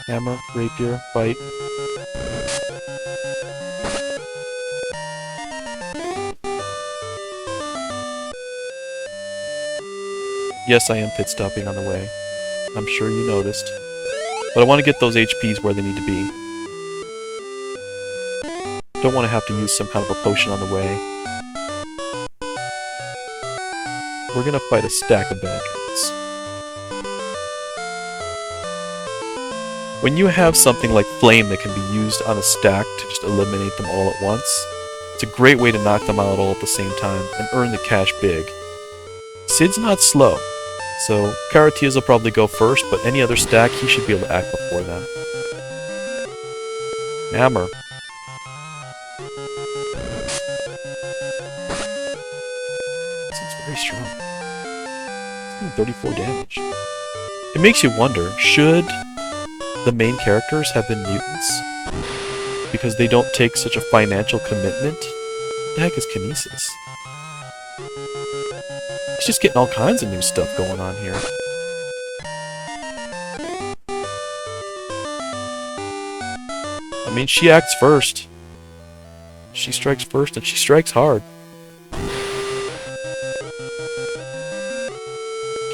Hammer, rapier, fight. Yes, I am pit stopping on the way. I'm sure you noticed. But I want to get those HPs where they need to be. Don't want to have to use some kind of a potion on the way. We're gonna fight a stack of bad guys. When you have something like Flame that can be used on a stack to just eliminate them all at once, it's a great way to knock them out all at the same time and earn the cash big. Sid's not slow, so Karateas will probably go first, but any other stack, he should be able to act before them. Hammer. Seems very strong. It's doing 34 damage. It makes you wonder, should the main characters have been mutants? Because they don't take such a financial commitment? What the heck is Kinesis? He's just getting all kinds of new stuff going on here. I mean, she acts first. She strikes first, and she strikes hard.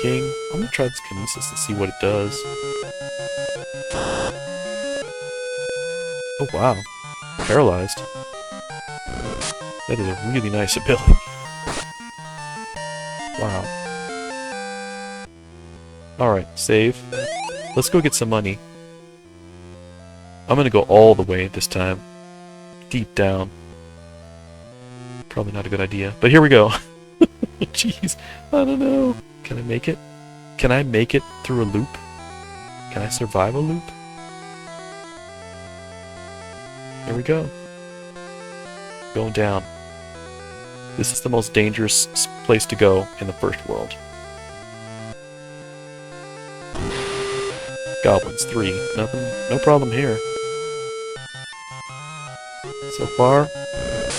King. I'm gonna try this Kinesis and see what it does. Oh wow. Paralyzed. That is a really nice ability. Wow. Alright, save. Let's go get some money. I'm gonna go all the way this time. Deep down. Probably not a good idea. But here we go. Jeez. I don't know. Can I make it? Can I make it through a loop? Can I survive a loop? There we go. Going down. This is the most dangerous place to go in the first world. Goblins, 3. Nothing, no problem here. So far,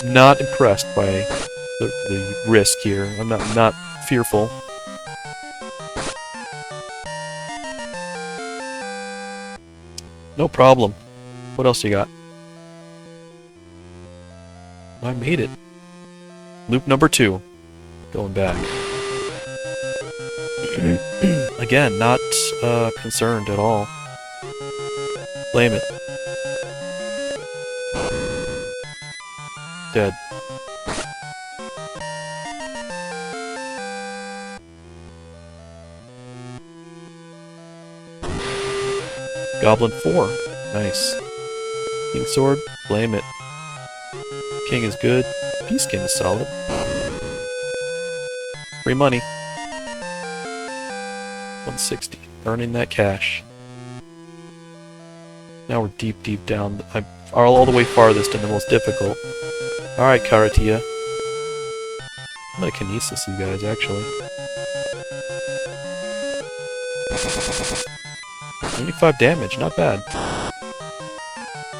not impressed by the risk here. I'm not fearful. No problem. What else you got? I made it. Loop number 2. Going back. Again, not concerned at all. Blame it. Dead. Goblin 4. Nice. King Sword, blame it. King is good. Peace King is solid. Free money. 160. Earning that cash. Now we're deep, deep down. I'm all the way farthest and the most difficult. Alright, Karatia. I'm gonna kinesis you guys, actually. 25 damage, not bad.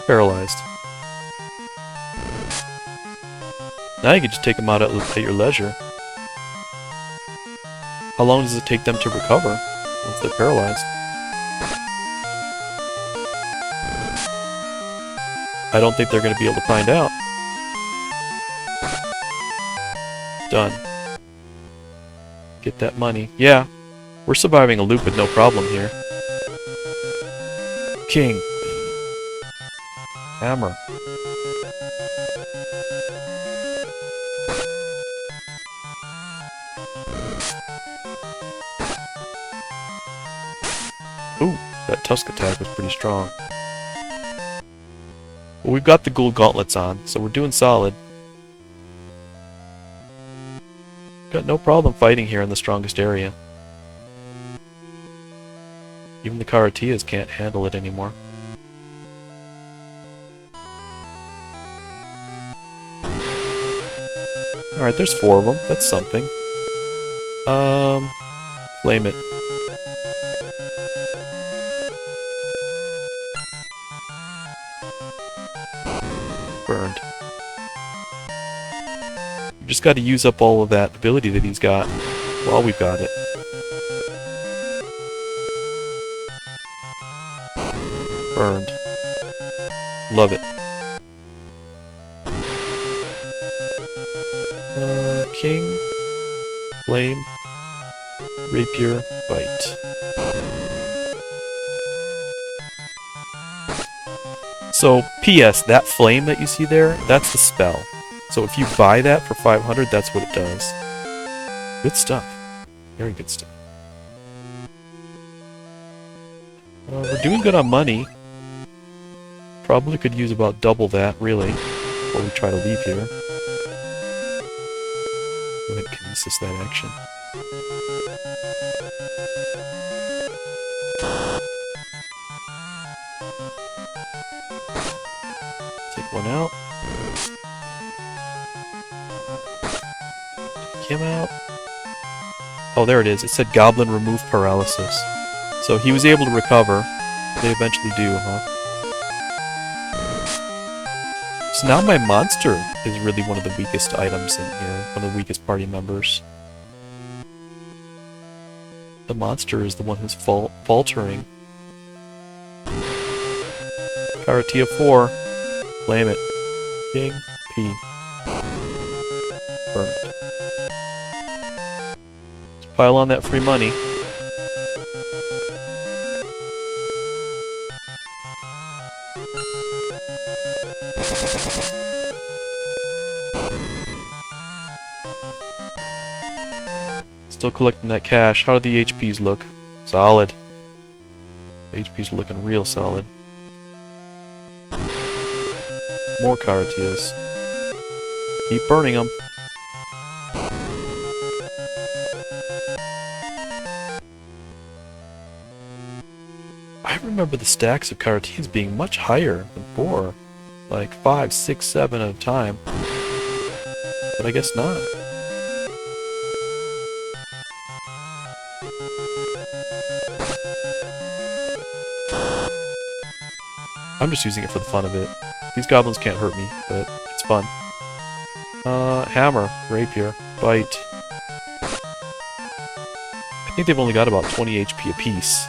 Paralyzed. Now you can just take them out at your leisure. How long does it take them to recover once they're paralyzed? I don't think they're going to be able to find out. Done. Get that money. Yeah, we're surviving a loop with no problem here. King. Hammer. Ooh, that Tusk attack was pretty strong. Well, we've got the gold gauntlets on, so we're doing solid. Got no problem fighting here in the strongest area. Even the Karatias can't handle it anymore. Alright, there's 4 of them. That's something. Flame it. Burned. We just got to use up all of that ability that he's got while we've got it. Burned. Love it. King, Flame, Rapier, Bite. So, P.S., that flame that you see there, that's the spell. So if you buy that for 500, that's what it does. Good stuff. Very good stuff. We're doing good on money. Probably could use about double that, really, before we try to leave here. Go ahead and kinesis that action. Take one out. Take him out. Oh, there it is. It said Goblin remove paralysis. So he was able to recover. They eventually do, huh? So now my monster is really one of the weakest items in here. One of the weakest party members. The monster is the one who's faltering. Karatia 4. Blame it. King. P. Burn it. Let's pile on that free money. Still collecting that cash. How do the HPs look? Solid. HPs are looking real solid. More Karatias. Keep burning them. I remember the stacks of Karatias being much higher than 4. Like 5, 6, 7 at a time. But I guess not. I'm just using it for the fun of it. These goblins can't hurt me, but it's fun. Hammer, Rapier, Bite. I think they've only got about 20 HP apiece.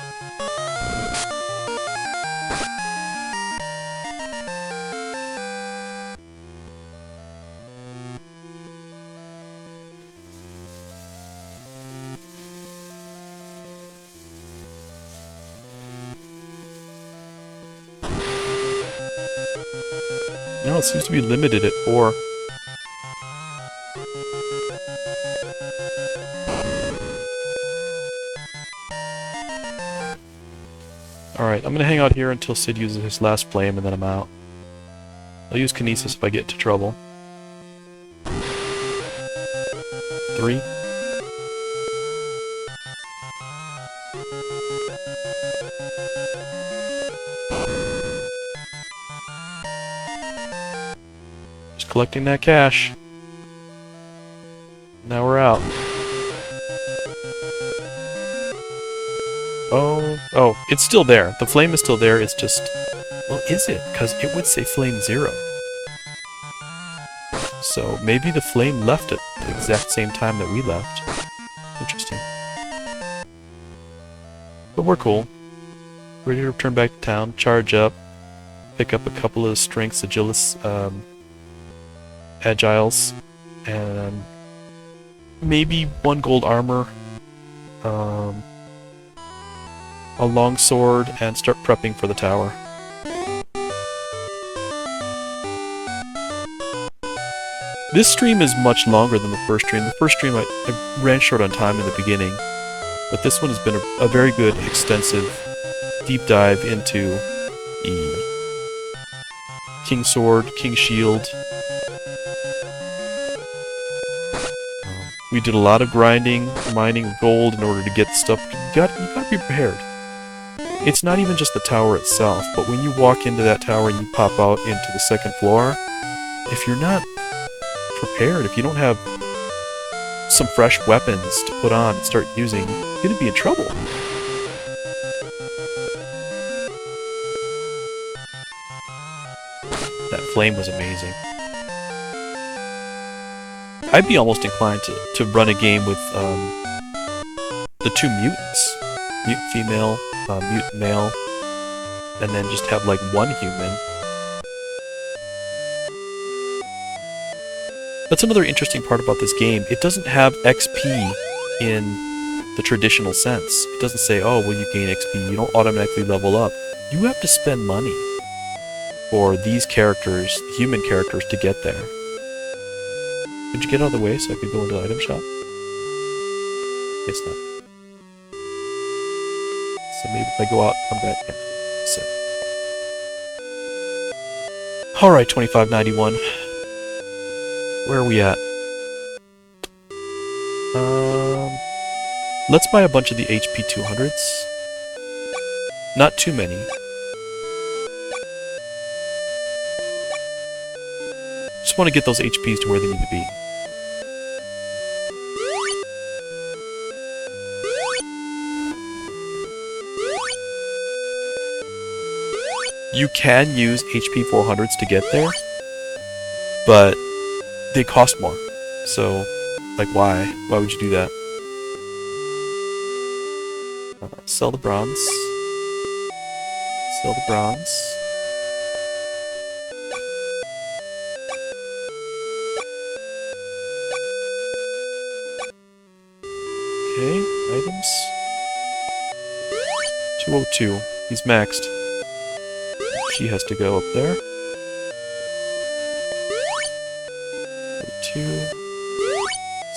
No, it seems to be limited at 4. I'm gonna hang out here until Sid uses his last flame, and then I'm out. I'll use Kinesis if I get into trouble. 3. Just collecting that cash. Now we're out. Oh, it's still there. The flame is still there, it's just... Well, is it? Because it would say flame 0. So maybe the flame left at the exact same time that we left. Interesting. But we're cool. Ready to return back to town, charge up, pick up a couple of strengths, agilis, agiles, and maybe 1 gold armor, a long sword, and start prepping for the tower. This stream is much longer than the first stream. The first stream I ran short on time in the beginning, but this one has been a very good, extensive, deep dive into the King Sword, King Shield. We did a lot of grinding, mining of gold in order to get stuff. You gotta be prepared. It's not even just the tower itself, but when you walk into that tower and you pop out into the second floor, if you're not prepared, if you don't have some fresh weapons to put on and start using, you're gonna be in trouble. That flame was amazing. I'd be almost inclined to run a game with the 2 mutants. Mutant female, mutant male, and then just have like 1 human. That's another interesting part about this game. It doesn't have XP in the traditional sense. It doesn't say, oh, well, you gain XP, you don't automatically level up. You have to spend money for these characters, the human characters, to get there. Could you get out of the way so I could go into the item shop? It's not. So maybe if I go out and come back, yeah. So. Alright, 2591. Where are we at? Let's buy a bunch of the HP 200s. Not too many. Just want to get those HPs to where they need to be. You can use HP 400s to get there, but they cost more. So, like, why? Why would you do that? Sell the bronze. Sell the bronze. Okay, items. 202. He's maxed. She has to go up there.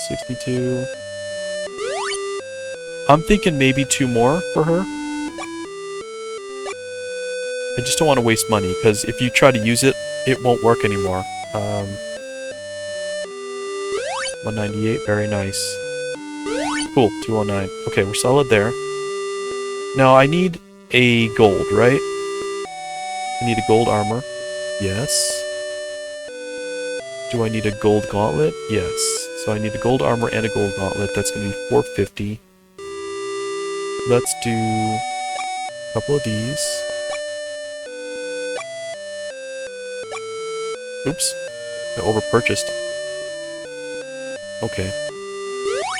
62. I'm thinking maybe 2 more for her. I just don't want to waste money, because if you try to use it, it won't work anymore. 198, very nice. Cool, 209. Okay, we're solid there. Now, I need a gold, right? I need a gold armor. Yes. Do I need a gold gauntlet? Yes. So I need a gold armor and a gold gauntlet. That's going to be 450. Let's do a couple of these. Oops. I overpurchased. Okay.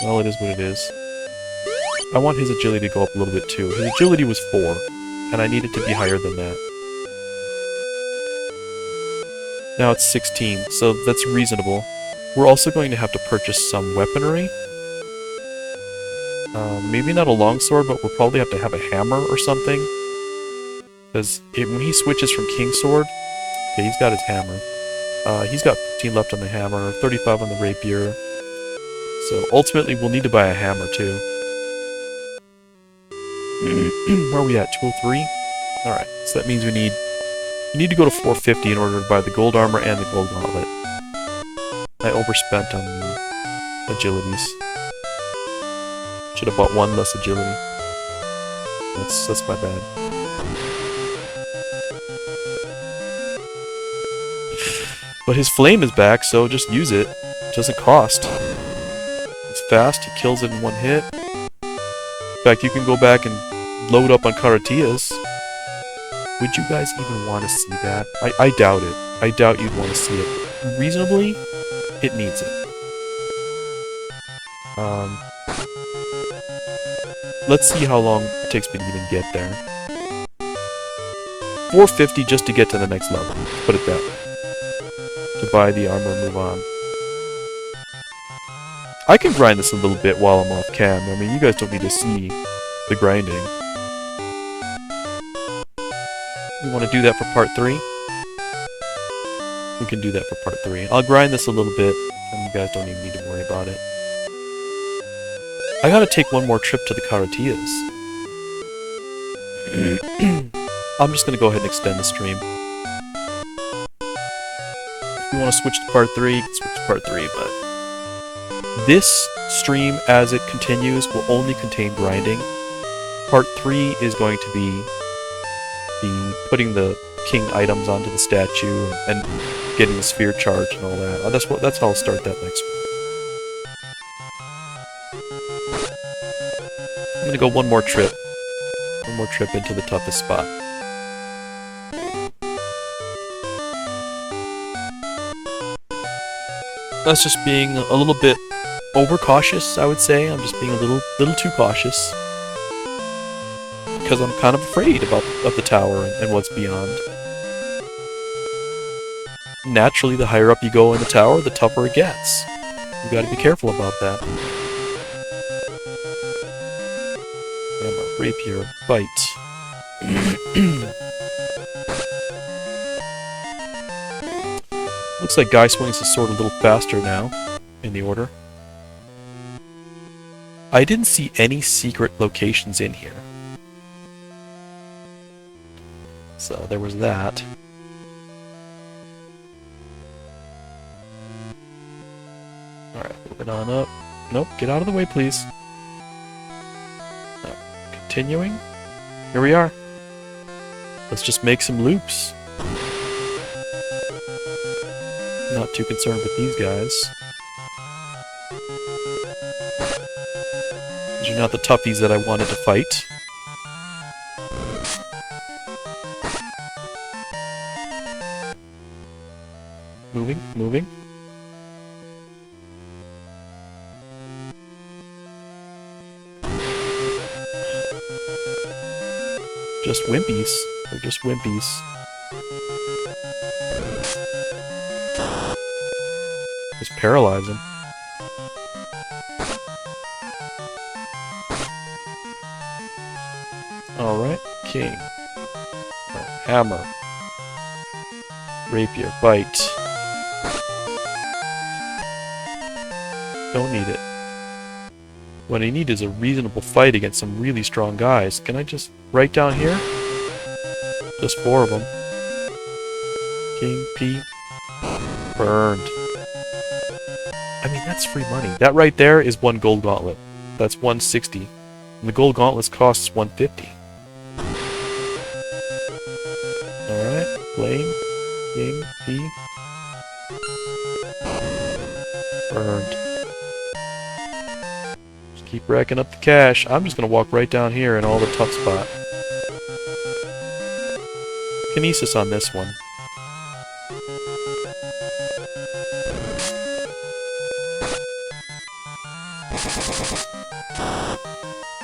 Well, it is what it is. I want his agility to go up a little bit too. His agility was 4, and I need it to be higher than that. Now it's 16, so that's reasonable. We're also going to have to purchase some weaponry. Maybe not a longsword, but we'll probably have to have a hammer or something. Because when he switches from King Sword... Okay, he's got his hammer. He's got 15 left on the hammer, 35 on the rapier. So ultimately we'll need to buy a hammer too. Where are we at? 203? Alright, so that means we need to go to 450 in order to buy the gold armor and the gold gauntlet. I overspent on the agilities. Should have bought one less agility. That's my bad. But his flame is back, so just use it. It doesn't cost. It's fast, he kills it in one hit. In fact, you can go back and load up on Karateas. Would you guys even want to see that? I doubt it. I doubt you'd want to see it. Reasonably, it needs it. Let's see how long it takes me to even get there. 450 just to get to the next level. Put it that way. To buy the armor and move on. I can grind this a little bit while I'm off cam. I mean, you guys don't need to see the grinding. You want to do that for part 3? We can do that for part 3. I'll grind this a little bit, and you guys don't even need to worry about it. I gotta take one more trip to the Karateas. I'm just gonna go ahead and extend the stream. If you want to switch to part 3, you can switch to part 3, but this stream, as it continues, will only contain grinding. Part 3 is going to be putting the king items onto the statue and getting the sphere charge and all that. That's how I'll start that next week. I'm gonna go one more trip into the toughest spot. That's just being a little bit overcautious, I would say. I'm just being a little too cautious. Because I'm kind of afraid of the tower and what's beyond. Naturally, the higher up you go in the tower, the tougher it gets. You gotta be careful about that. Hammer, rapier, bite. Looks like Guy swings his sword a little faster now, in the order. I didn't see any secret locations in here. So there was that. Alright, moving on up. Nope, get out of the way, please. Continuing. Here we are. Let's just make some loops. Not too concerned with these guys. These are not the toughies that I wanted to fight. Moving. Just wimpies. They're just wimpies. Just paralyze them. Alright, king. Hammer. Rapier, bite. Don't need it. What I need is a reasonable fight against some really strong guys. Can I just... right down here? Just 4 of them. King, P. Burned. I mean, that's free money. That right there is 1 gold gauntlet. That's 160. And the gold gauntlets costs 150. Alright, flame. King, P. Burned. Keep racking up the cash. I'm just going to walk right down here in all the tough spot. Kinesis on this one.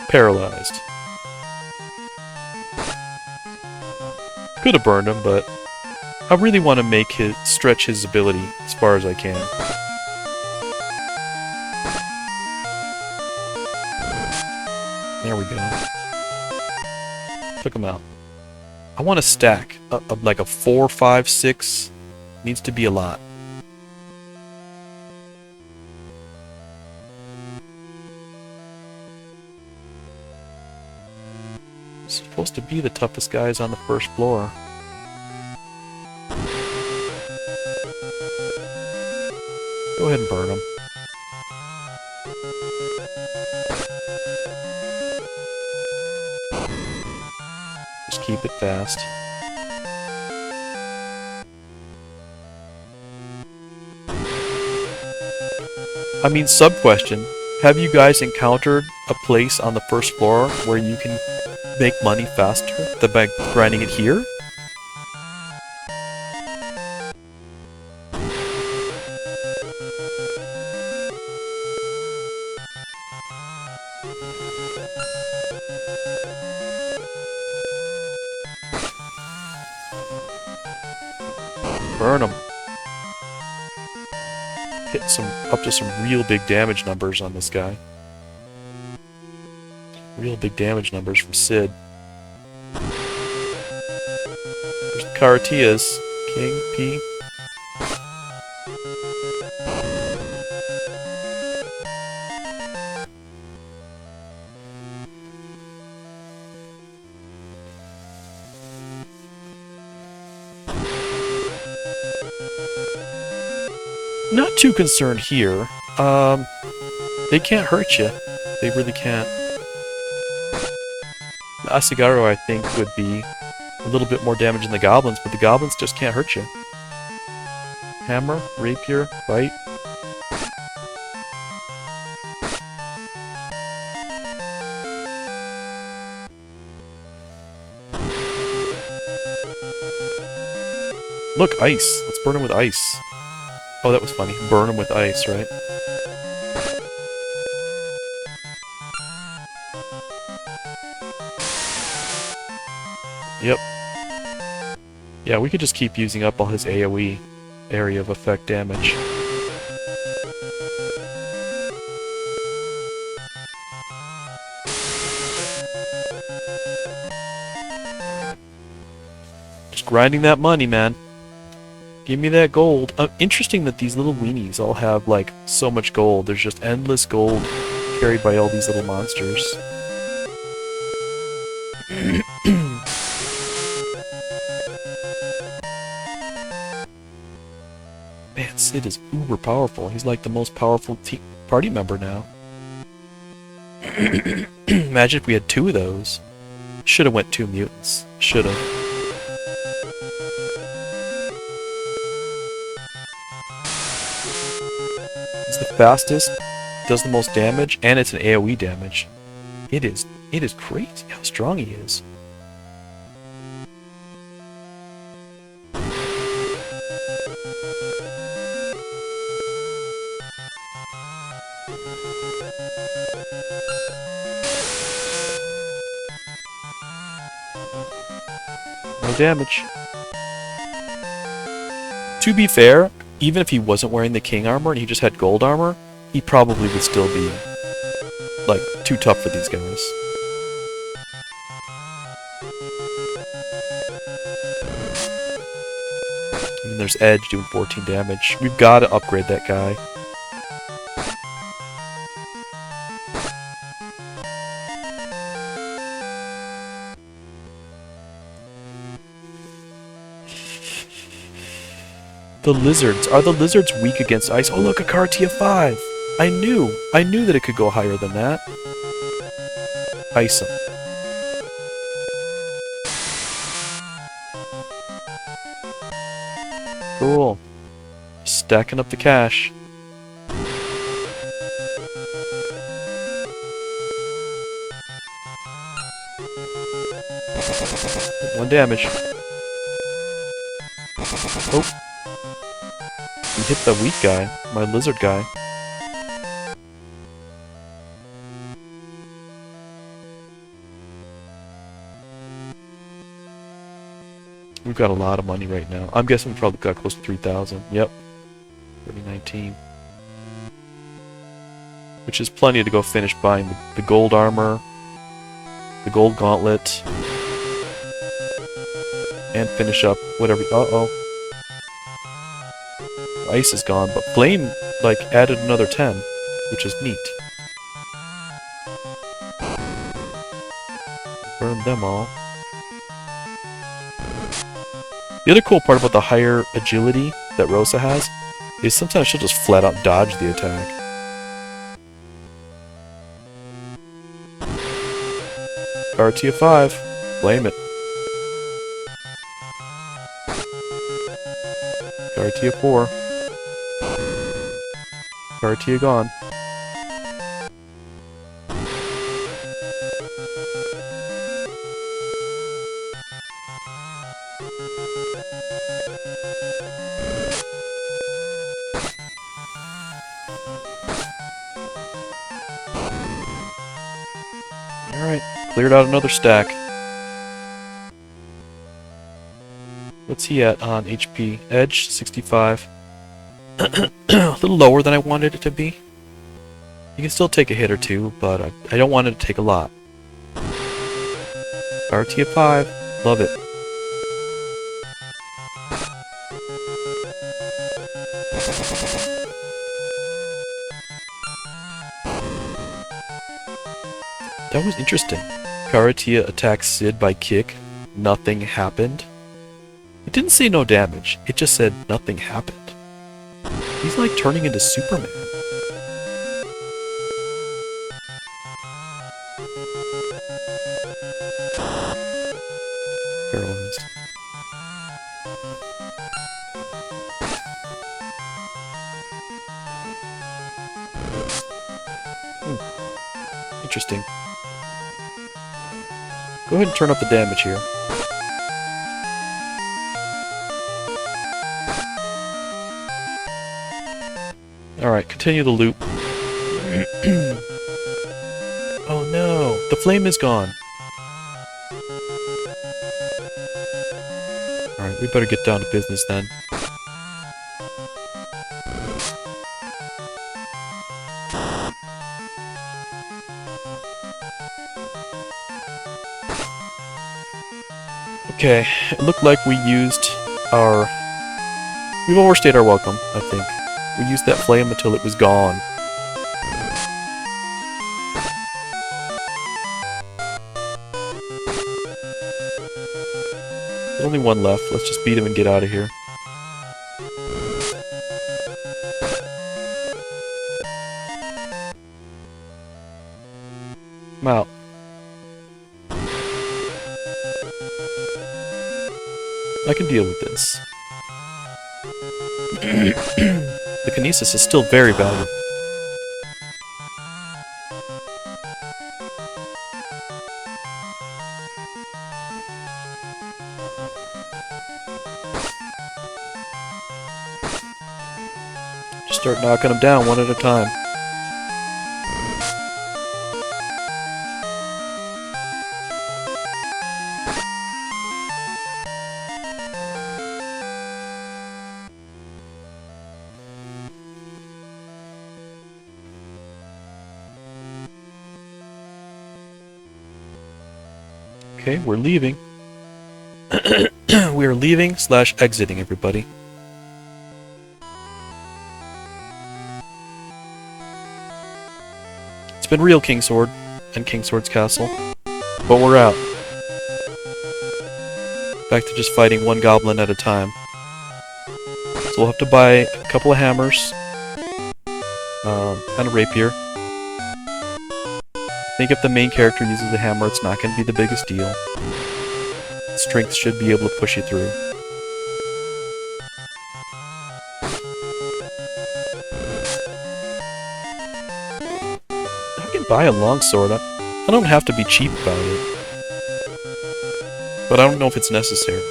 Paralyzed. Could have burned him, but I really want to stretch his ability as far as I can. There we go. Took him out. I want to stack. Like a 4, 5, 6. Needs to be a lot. supposed to be the toughest guys on the first floor. Go ahead and burn them. Just keep it fast. I mean, sub-question. Have you guys encountered a place on the first floor where you can make money faster than by grinding it here? Burn them. Hit up to some real big damage numbers on this guy. Real big damage numbers from Sid. There's the Karateas. King, P. Not too concerned here. They can't hurt you. They really can't. The Asagaru, I think, would be a little bit more damage than the goblins, but the goblins just can't hurt you. Hammer, rapier, bite. Look, ice. Let's burn him with ice. Oh, that was funny. Burn him with ice, right? Yep. Yeah, we could just keep using up all his AoE, area of effect damage. Just grinding that money, man. Give me that gold. Interesting that these little weenies all have, like, so much gold. There's just endless gold carried by all these little monsters. Man, Sid is uber powerful. He's like the most powerful party member now. Imagine if we had 2 of those. Should've went 2 mutants. Should've. It's the fastest, does the most damage, and it's an AoE damage. It is crazy how strong he is. No damage. To be fair, even if he wasn't wearing the king armor and he just had gold armor, he probably would still be, like, too tough for these guys. And there's Edge doing 14 damage. We've got to upgrade that guy. The lizards. Are the lizards weak against ice? Oh look, a Karatea 5! I knew that it could go higher than that. Ice him. Cool. Stacking up the cash. One damage. Oh. We hit the weak guy, my lizard guy. We've got a lot of money right now. I'm guessing we probably got close to 3,000. Yep. 3019. Which is plenty to go finish buying the gold armor, the gold gauntlet, and finish up whatever. Uh-oh. Ice is gone, but Flame, like, added another 10, which is neat. Burn them all. The other cool part about the higher agility that Rosa has is sometimes she'll just flat out dodge the attack. Gartia 5. Blame it. Gartia 4. Gartia gone. Alright, cleared out another stack. What's he at on HP? Edge, 65. A little lower than I wanted it to be. You can still take a hit or two, but I don't want it to take a lot. RT 5. Love it. That was interesting. Karatia attacks Sid by kick. Nothing happened. It didn't say no damage. It just said nothing happened. He's like turning into Superman. Paralyzed. Interesting. Go ahead and turn up the damage here. Alright, continue the loop. Oh no, the flame is gone. Alright, we better get down to business then. Okay, it looked like we used our... We've overstayed our welcome, I think. We used that flame until it was gone. There's only one left. Let's just beat him and get out of here. I'm out. I can deal with this. The kinesis is still very valuable. Just start knocking them down one at a time. Okay, we're leaving. We are leaving / exiting, everybody. It's been real, Kingsword and Kingsword's Castle, but we're out. Back to just fighting one goblin at a time. So we'll have to buy a couple of hammers, and a rapier. I think if the main character uses a hammer, it's not going to be the biggest deal. Strength should be able to push you through. I can buy a longsword. I don't have to be cheap about it. But I don't know if it's necessary.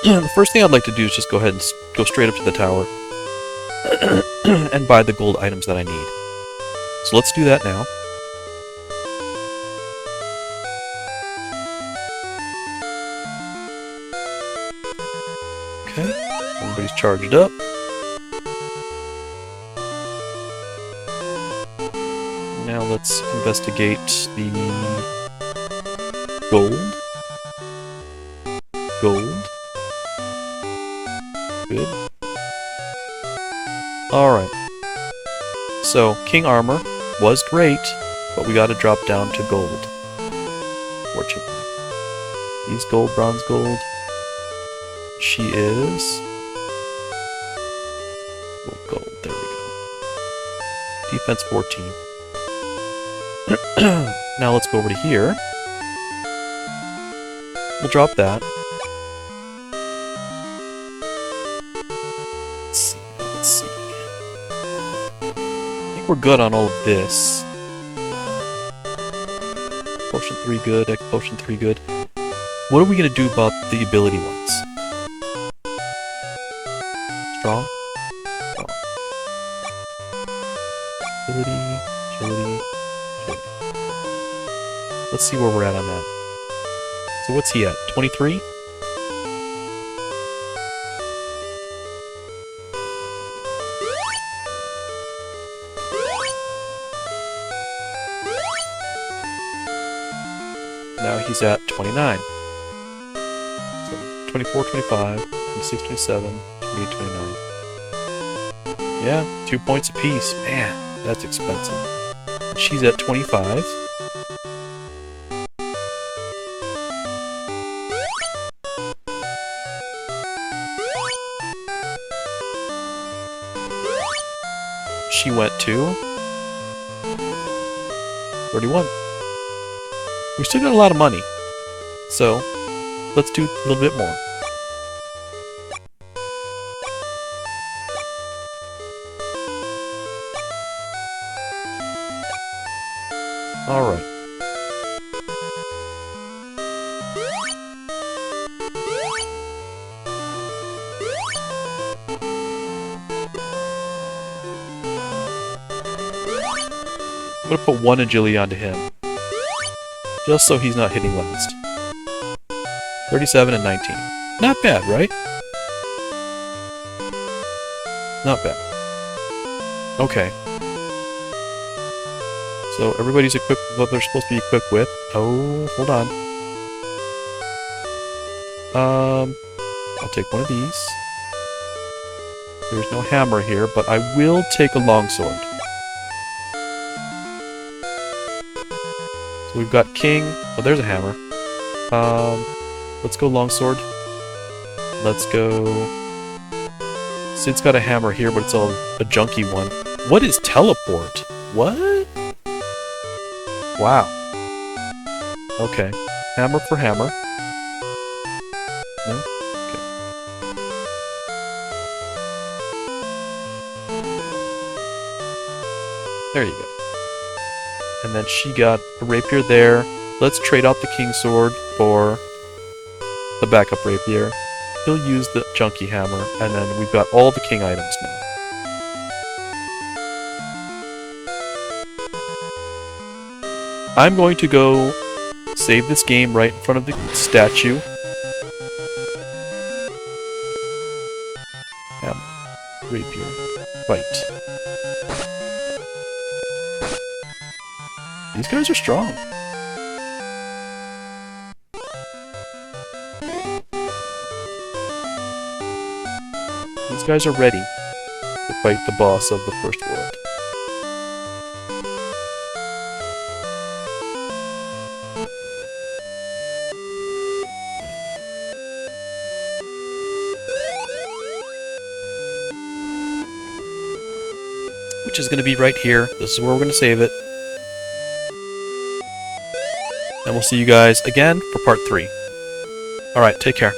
The first thing I'd like to do is just go ahead and go straight up to the tower and buy the gold items that I need. So let's do that now. Okay, everybody's charged up. Now let's investigate the gold. Gold. Good. Alright. So, King Armor was great, but we gotta drop down to gold. Fortunately. He's gold, bronze, gold. She is... oh, gold, there we go. Defense 14. Now let's go over to here. We'll drop that. Let's see. I think we're good on all of this. Potion 3 good, X Potion 3 good. What are we going to do about the ability ones? Strong? Strong. Agility, agility, agility. Let's see where we're at on that. So what's he at? 23? Now he's at 29. So 24, 25, 26, 27, 28, 29. Yeah, 2 points apiece. Man, that's expensive. And she's at 25. She went to 31. We still got a lot of money, so let's do a little bit more. Alright. I'm gonna put 1 agility onto him. Just so he's not hitting last. 37 and 19. Not bad, right? Not bad. Okay. So everybody's equipped with what they're supposed to be equipped with. Oh, hold on. I'll take one of these. There's no hammer here, but I will take a longsword. So we've got king. Oh, there's a hammer. Let's go longsword. Let's go... Sid's got a hammer here, but it's a junky one. What is teleport? What? Wow. Okay. Hammer for hammer. No? Okay. There you go. And then she got a rapier there. Let's trade out the king sword for the backup rapier. He'll use the junky hammer, and then we've got all the king items now. I'm going to go save this game right in front of the statue. Hammer. Rapier. Fight. These guys are strong. These guys are ready to fight the boss of the first world. Which is going to be right here. This is where we're going to save it. And we'll see you guys again for part 3. Alright, take care.